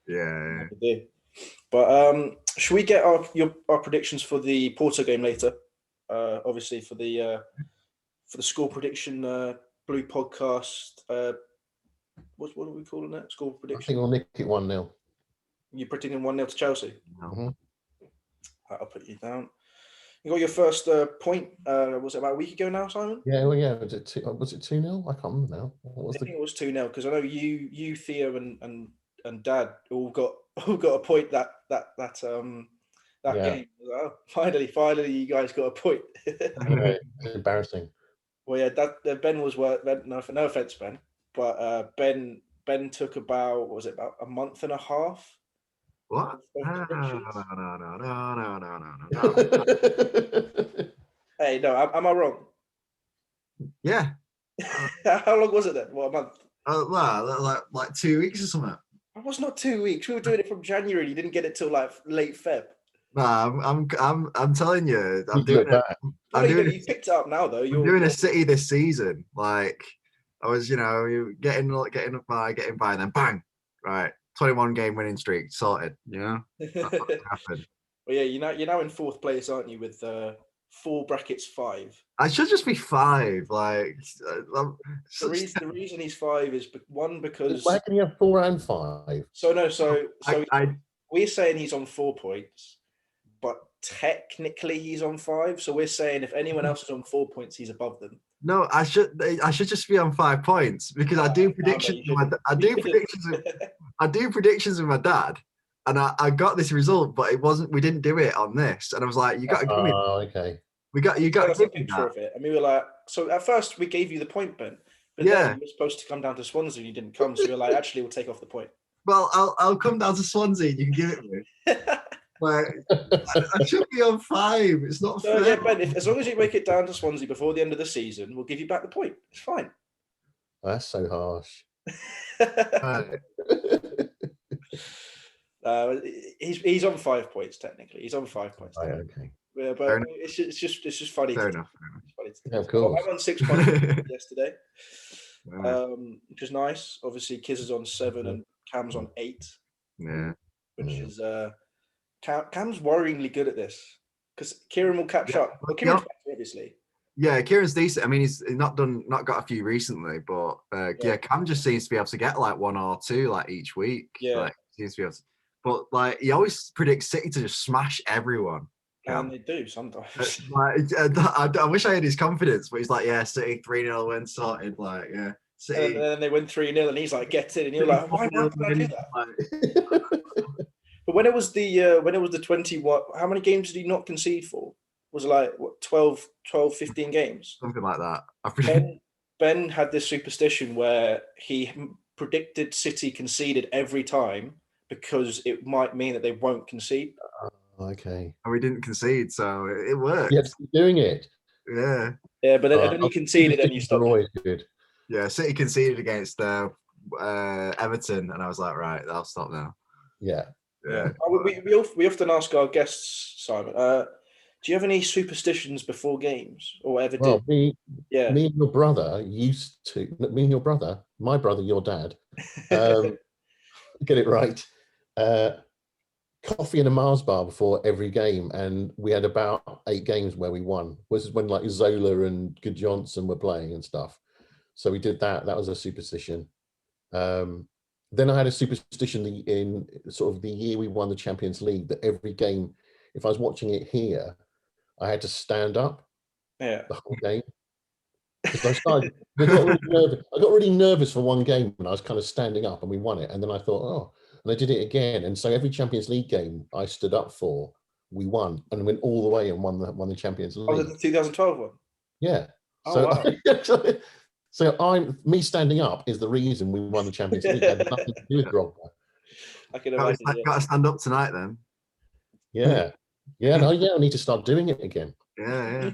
Yeah. But should we get our predictions for the Porto game later? Obviously for the score prediction Blue podcast. What are we calling that? Score prediction. I think we'll nick it 1-0. You're predicting 1-0 to Chelsea. Mm-hmm. I'll put you down. You got your first point. Was it about a week ago now, Simon? Yeah, well, yeah. Was it 2-0? I can't remember now. I think it was 2-0 because I know you, Theo, and Dad all got a point that game. Oh, finally, you guys got a point. It's embarrassing. Well, yeah, Ben was worth. No offense, Ben, but Ben took about a month and a half. What? No. Hey, no, am I wrong? Yeah. How long was it then? What, a month? Well, like 2 weeks or something. It was not 2 weeks. We were doing it from January. You didn't get it till like late Feb. Nah, I'm telling you, I'm doing it. You picked it up now though. You're doing a City this season. Like I was, getting by, and then bang, right, 21 game winning streak sorted. That's what happened. Well, yeah, you're now in fourth place, aren't you? With 4 brackets 5. I should just be 5. Like the reason he's 5 is because why can you have 4 and 5? So we're saying he's on 4 points, but technically he's on 5. So we're saying if anyone else is on 4 points, he's above them. No, I should just be on 5 points because I do predictions. I do predictions with my dad, and I got this result, but it wasn't. We didn't do it on this, and I was like, "You got to give me." Oh, okay. You got to give me that. Of it. And we were like, so at first we gave you the point, Ben, but then you were supposed to come down to Swansea and you didn't come, so we were like, actually, we'll take off the point. Well, I'll come down to Swansea and you can give it me. Like, I should be on 5. It's not fair. Yeah, Ben, as long as you make it down to Swansea before the end of the season, we'll give you back the point. It's fine. That's so harsh. He's on 5 points technically. He's on 5 points. Right, okay. Yeah, but it's just funny. Fair enough. Yeah, of course. I'm on 6 points yesterday, which is nice. Obviously, Kiz is on 7 and Cam's on 8. Yeah, which is Cam's worryingly good at this because Kieran will catch up. Well, Kieran's better, obviously. Yeah, Kieran's decent. I mean, he's not got a few recently, but Cam just seems to be able to get like 1 or 2 like each week. Yeah, like, seems to be able to, but like he always predicts City to just smash everyone. And they do sometimes. I wish I had his confidence, but he's like, yeah, City 3-0 win sorted. Like, yeah, City. And then they win 3-0, and he's like, get in, and you're like, why would I do that? But when it was the 21, how many games did he not concede for? Was it like 12, 15 games? Something like that. Ben had this superstition where he predicted City conceded every time because it might mean that they won't concede. Okay. And we didn't concede, so it worked. Yes, doing it. Yeah. Yeah, but then you conceded and you stopped. Always good. Yeah, City conceded against Everton, and I was like, right, I'll stop now. Yeah. Yeah. We often ask our guests, Simon, do you have any superstitions before games or ever did? Me and your brother used to. Me and your brother, my brother, your dad, get it right. Coffee and a Mars bar before every game, and we had about 8 games where we won. This is when like Zola and Good Johnson were playing and stuff. So we did that. That was a superstition. Then I had a superstition in sort of the year we won the Champions League that every game, if I was watching it here, I had to stand up Yeah. the whole game. Because I got really nervous for one game when I was kind of standing up and we won it. And then I thought, oh, and I did it again. And so every Champions League game I stood up for, we won and went all the way and won the Champions League. Oh, was it the 2012 one? Yeah. Oh, wow. So me standing up is the reason we won the Champions League. It had nothing to do with Drogba. I can imagine. Got to stand up tonight then. Yeah. I need to start doing it again. Yeah.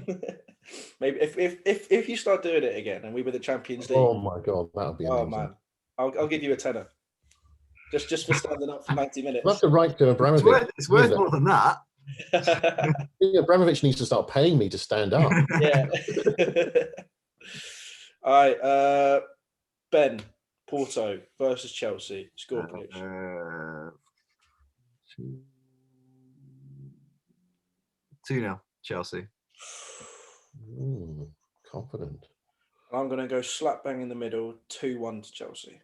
Maybe if you start doing it again and we were the Champions League. Oh my God, that would be amazing. Oh man, I'll give you a tenner. Just for standing up for 90 minutes. That's the right to Abramovich. It's worth more than that. Abramovich needs to start paying me to stand up. Yeah. All right, Ben, Porto versus Chelsea. Score, please. 2-0 Chelsea. Confident. I'm going to go slap bang in the middle, 2-1 to Chelsea.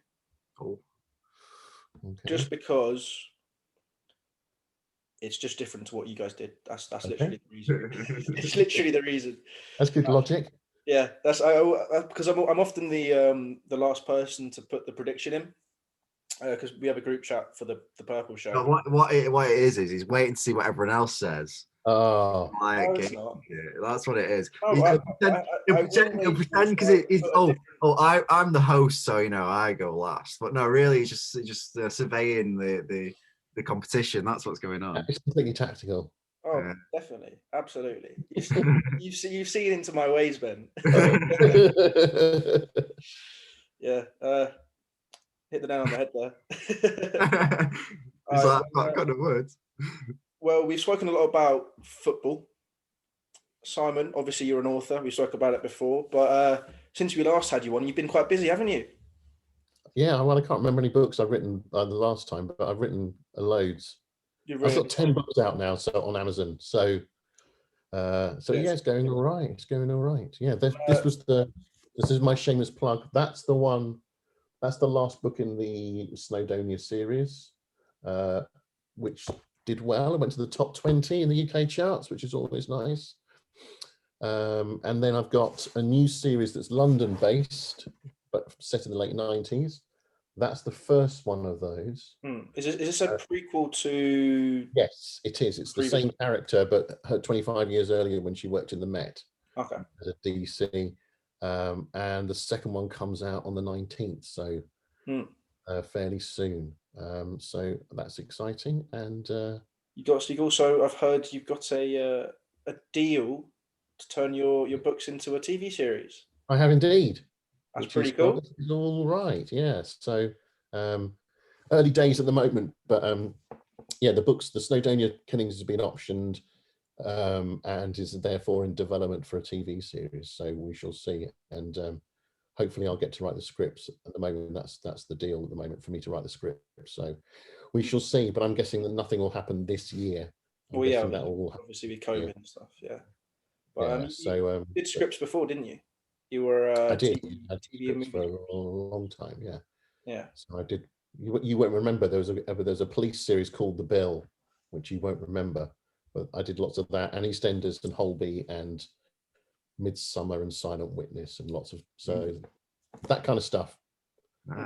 Cool. Okay. Just because it's just different to what you guys did. That's literally the reason. It's literally the reason. That's good logic. Yeah, that's because I'm often the last person to put the prediction in because we have a group chat for the Purple Show. No, what it is he's waiting to see what everyone else says. Oh, that's what it is. Oh, He'll pretend because I'm the host, so I go last. But no, really, it's just surveying the competition. That's what's going on. It's completely tactical. Oh, definitely, absolutely. You've seen into my ways, Ben. Yeah, hit the nail on the head there. It's like kind of words. Well, we've spoken a lot about football. Simon, obviously you're an author. We spoke about it before, but since we last had you on, you've been quite busy, haven't you? Yeah, well, I can't remember any books I've written the last time, but I've written loads. I've got 10 books out now, so on Amazon. So, it's going all right. It's going all right. Yeah, this is my shameless plug. That's the one. That's the last book in the Snowdonia series, which did well. It went to the top 20 in the UK charts, which is always nice. And then I've got a new series that's London-based, but set in the late 90s. That's the first one of those. Is this a prequel to? Yes, it is. It's the same character, but her 25 years earlier when she worked in the Met. Okay. As a DC. And the second one comes out on the 19th, so fairly soon. So that's exciting. And you also, I've heard you've got a deal to turn your books into a TV series. I have indeed. That's pretty cool. It's all right, yes. So early days at the moment, but the books, the Snowdonia Killings has been optioned and is therefore in development for a TV series. So we shall see. And hopefully I'll get to write the scripts. At the moment, that's the deal at the moment for me to write the script. So we shall see, but I'm guessing that nothing will happen this year. That will obviously be COVID and stuff, yeah. But you did scripts before, didn't you? You were I did. I did TV for a long time, yeah. Yeah. So I did. You won't remember there was a police series called The Bill, which you won't remember, but I did lots of that, and EastEnders and Holby and Midsummer and Silent Witness and lots of that kind of stuff.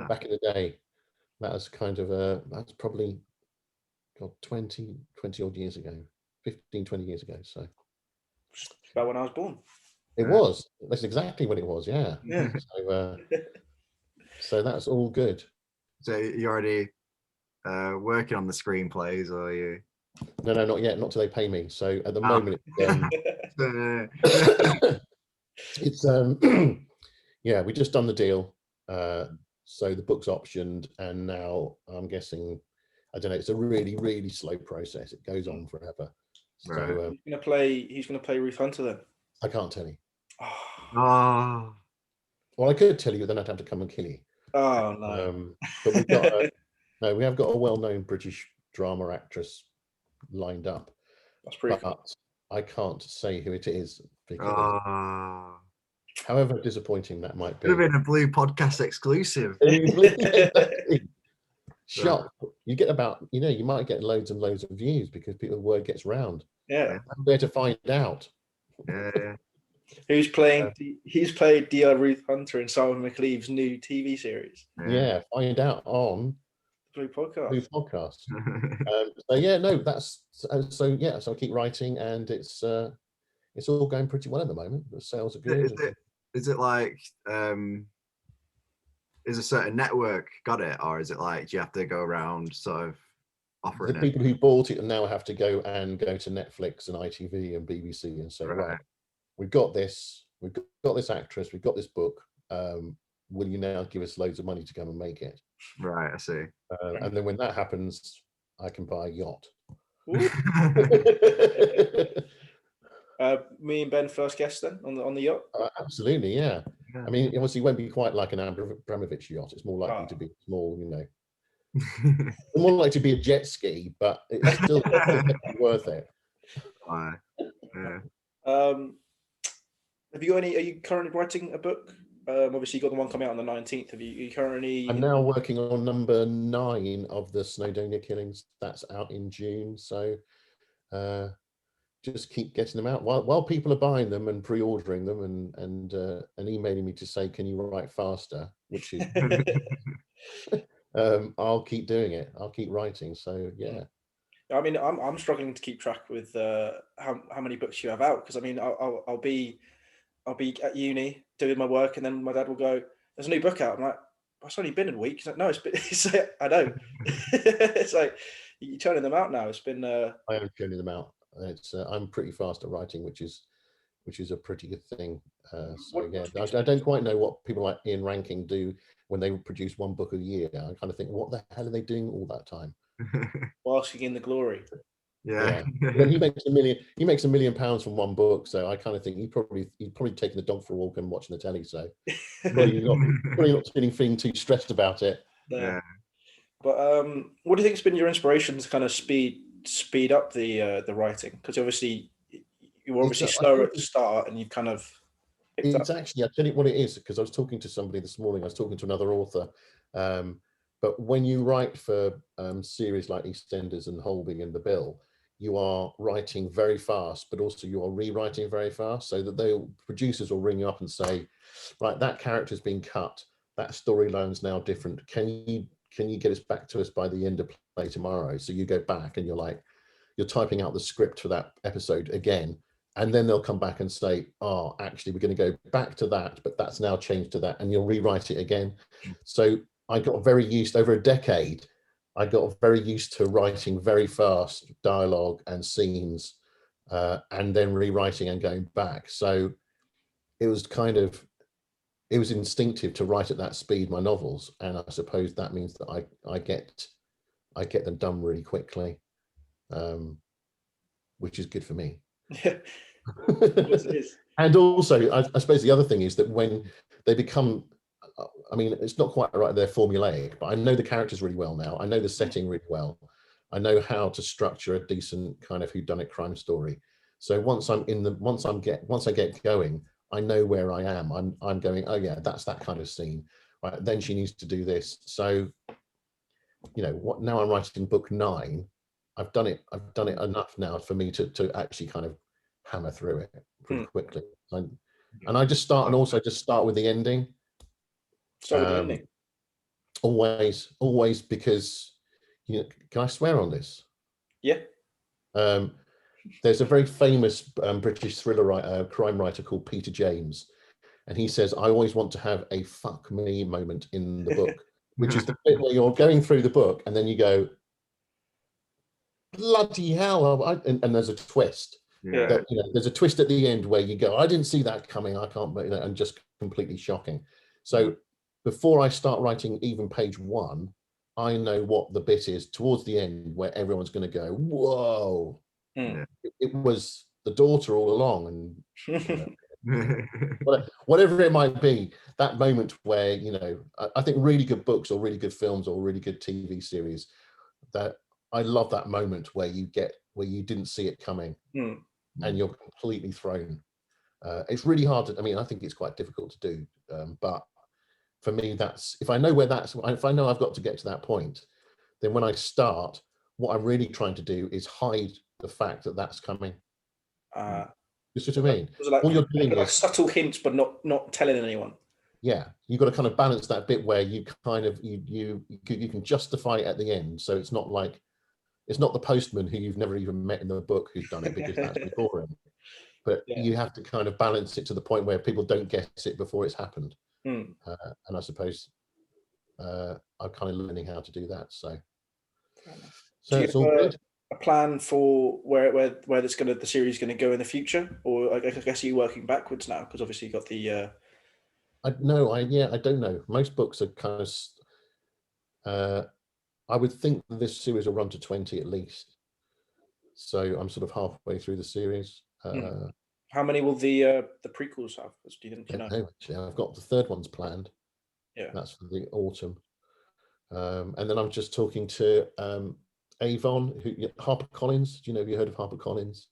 Back in the day, that was kind of that's probably 20 odd years ago, 15, 20 years ago. So about when I was born. It was. That's exactly what it was. Yeah. Yeah. So that's all good. So you're already working on the screenplays, or are you? No, not yet. Not till they pay me. So at the moment, it's we just done the deal. So the book's optioned, and now I'm guessing, I don't know. It's a really, really slow process. It goes on forever. Right. So He's gonna play Ruth Hunter then. I can't tell you. Oh. Well, I could tell you, then I'd have to come and kill you. Oh no. But we've got we have got a well-known British drama actress lined up. That's pretty cool. I can't say who it is because however disappointing that might be. Could have been a Blue Podcast exclusive. Shock. You get about, you might get loads and loads of views because the word gets round. Yeah. I'm there to find out. Yeah. Who's playing? He's played D.R. Ruth Hunter in Simon McCleave's new TV series. Yeah, find out on Blue Podcast. Blue Podcast. So yeah, no, that's so yeah. So I keep writing, and it's all going pretty well at the moment. The sales are good. Is it like is a certain network got it, or is it like do you have to go around sort of offering the people who bought it now have to go to Netflix and ITV and BBC and say, right, we've got this actress, we've got this book. Will you now give us loads of money to come and make it? Right, I see. And then when that happens, I can buy a yacht. Me and Ben first guest then on the yacht. Absolutely, yeah. I mean, obviously, it won't be quite like an Abramovich yacht. It's more likely to be small, you know. More likely to be a jet ski, but it's still worth it. Yeah. Have you got any? Are you currently writing a book? Obviously, you got the one coming out on the 19th. Are you currently? I'm now working on number 9 of the Snowdonia Killings. That's out in June. So just keep getting them out while people are buying them and pre-ordering them and emailing me to say, can you write faster? Which is I'll keep doing it. I'll keep writing. So yeah. I mean, I'm struggling to keep track with how many books you have out, because I mean, I'll be at uni doing my work, and then my dad will go, "There's a new book out." I'm like, "It's only been a week." He's like, "No, it's like, I know." It's like you're turning them out now. It's been. I am turning them out. It's I'm pretty fast at writing, which is a pretty good thing. So yeah, I don't quite know what people like Ian Rankin do when they produce one book a year. I kind of think, what the hell are they doing all that time? Basking in the glory. Yeah. When he makes £1 million from one book, so I kind of think he's probably taking the dog for a walk and watching the telly. So probably not feeling too stressed about it. Yeah. But what do you think's been your inspiration to kind of speed up the writing? Because obviously you were obviously slower at the start, and you've kind of. It's actually, I'll tell you what it is, because I was talking to somebody this morning. I was talking to another author. But when you write for series like EastEnders and Holby and The Bill, you are writing very fast, but also you are rewriting very fast, so that producers will ring you up and say, right, that character's been cut, that storyline's now different. Can you get us back to us by the end of play tomorrow? So you go back and you're typing out the script for that episode again. And then they'll come back and say, oh, actually, we're going to go back to that, but that's now changed to that. And you'll rewrite it again. So I got very used, over a decade, I got very used to writing very fast dialogue and scenes, and then rewriting and going back. So it was instinctive to write at that speed, my novels. And I suppose that means that I get them done really quickly, which is good for me. Yeah. And also, I suppose the other thing is that when they become, I mean, it's not quite right, they're formulaic, but I know the characters really well now. I know the setting really well. I know how to structure a decent kind of whodunit crime story. So once I get going, I know where I am. I'm going, oh yeah, that's that kind of scene. Right, then she needs to do this. So, you know, what now I'm writing book 9. I've done it enough now for me to actually kind of hammer through it pretty quickly. And I just start with the ending. Start with the ending. Always, because, you know, can I swear on this? Yeah. There's a very famous British thriller crime writer called Peter James, and he says, I always want to have a fuck me moment in the book, which is the bit where you're going through the book and then you go, bloody hell, and there's a twist. Yeah. That, you know, there's a twist at the end where you go, I didn't see that coming, I can't, you know, and just completely shocking. So before I start writing even page 1, I know what the bit is towards the end where everyone's going to go, whoa. It was the daughter all along, and you know, whatever it might be, that moment where, you know, I think really good books or really good films or really good TV series, that I love that moment where you didn't see it coming and you're completely thrown. It's really hard to, I mean, I think it's quite difficult to do, but for me, if I know I've got to get to that point, then when I start, what I'm really trying to do is hide the fact that that's coming. You see what I mean? Like, all you're doing like is subtle hints, but not telling anyone. Yeah, you've got to kind of balance that bit where you kind of you can justify it at the end, so it's not like it's not the postman who you've never even met in the book who's done it, because that's boring. But you have to kind of balance it to the point where people don't guess it before it's happened. And I suppose I'm kind of learning how to do that. So it's all good. A plan for where the series is going to go in the future, or I guess you're working backwards now, because obviously you got the. I don't know. Most books are kind of. I would think that this series will run to 20 at least. So I'm sort of halfway through the series. How many will the prequels have? Do you know? Actually, I've got the third one's planned. Yeah, that's for the autumn. And then I'm just talking to Avon, HarperCollins. Do you know? Have you heard of HarperCollins?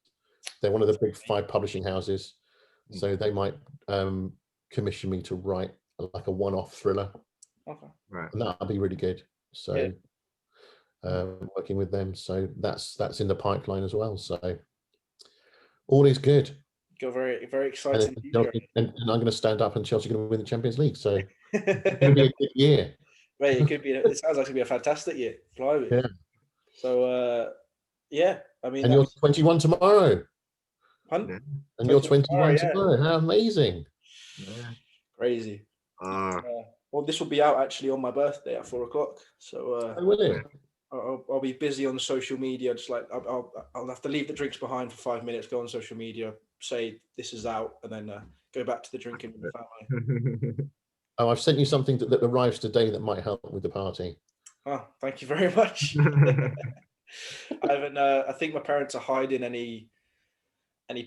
They're one of the big 5 publishing houses, so they might commission me to write like a one-off thriller. Okay, right, and that'll be really good. So working with them, so that's in the pipeline as well. So all is good. Got very, very exciting future. And I'm going to stand up, and Chelsea are going to win the Champions League. So it's going to be a good year. Right, it could be. It sounds like it's going to be a fantastic year. Blimey. Yeah. So I mean. And you're 21 tomorrow. Pardon? And you're 21 tomorrow. How amazing! Yeah. Crazy. Well, this will be out actually on my birthday at 4:00. So will it? I'll be busy on social media. Just like I'll have to leave the drinks behind for 5 minutes, go on social media, say this is out, and then go back to the drinking with the family. Oh, I've sent you something that arrives today that might help with the party. Oh, thank you very much. I haven't. I think my parents are hiding any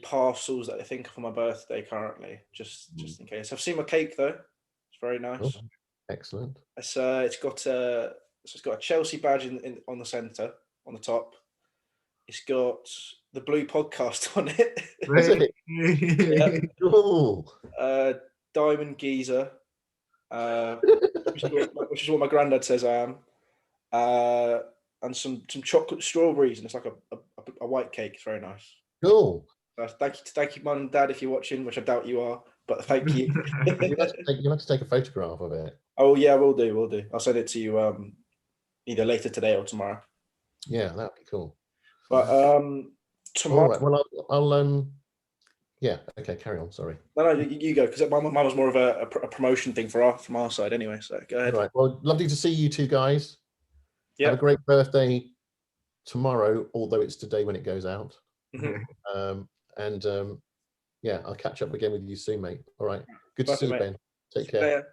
parcels that they think for my birthday currently, just in case. I've seen my cake though. It's very nice. Oh, excellent. It's got a Chelsea badge on the centre, on the top. It's got the Blue Podcast on it. Really? Yeah. Cool. Diamond Geezer, which is what my granddad says I am. And some chocolate strawberries, and it's like a white cake. It's very nice. Cool. Thank you, Mum and Dad, if you're watching, which I doubt you are, but thank you. You'll have to take a photograph of it. Oh yeah, we'll do. I'll send it to you either later today or tomorrow. Yeah, that'd be cool. But tomorrow. All right, well, I'll yeah. Okay, carry on. Sorry. No, you go, because mine was more of a promotion thing from our side anyway. So go ahead. All right. Well, lovely to see you two guys. Yeah. Have a great birthday tomorrow, although it's today when it goes out. Yeah, I'll catch up again with you soon, mate. All right. Good to see you, Ben. Take care.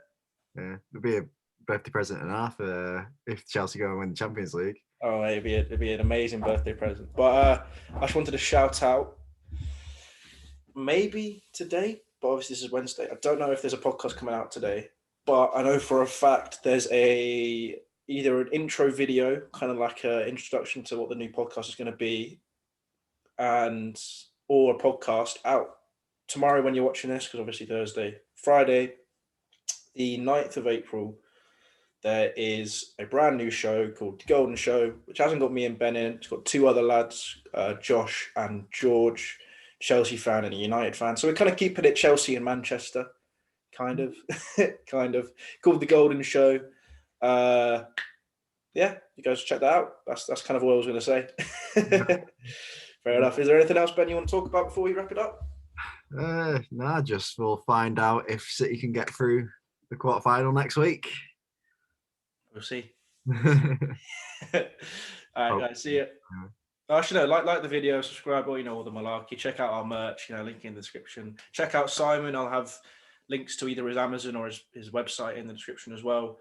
Yeah, it'll be a birthday present and a half if Chelsea go and win the Champions League. Oh, it'd be an amazing birthday present. But I just wanted to shout out, maybe today, but obviously this is Wednesday. I don't know if there's a podcast coming out today, but I know for a fact there's either an intro video, kind of like an introduction to what the new podcast is going to be, or a podcast out tomorrow when you're watching this, because obviously Thursday. Friday, the 9th of April, there is a brand new show called The Golden Show, which hasn't got me and Ben in. It's got 2 other lads, Josh and George, Chelsea fan and a United fan. So we're kind of keeping it Chelsea and Manchester, kind of, called The Golden Show. Yeah, you guys check that out. That's kind of what I was going to say. Fair enough. Is there anything else, Ben, you want to talk about before we wrap it up? Nah, just we'll find out if City can get through the quarterfinal next week. We'll see. All right, guys, see you. Actually, no, like the video, subscribe, or all the malarkey. Check out our merch, link in the description. Check out Simon. I'll have links to either his Amazon or his website in the description as well.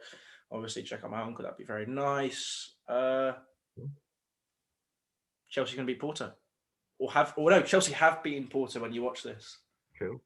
Obviously, check out my uncle. That'd be very nice. Chelsea going to beat Porto, no, Chelsea have beaten Porto when you watch this. Cool.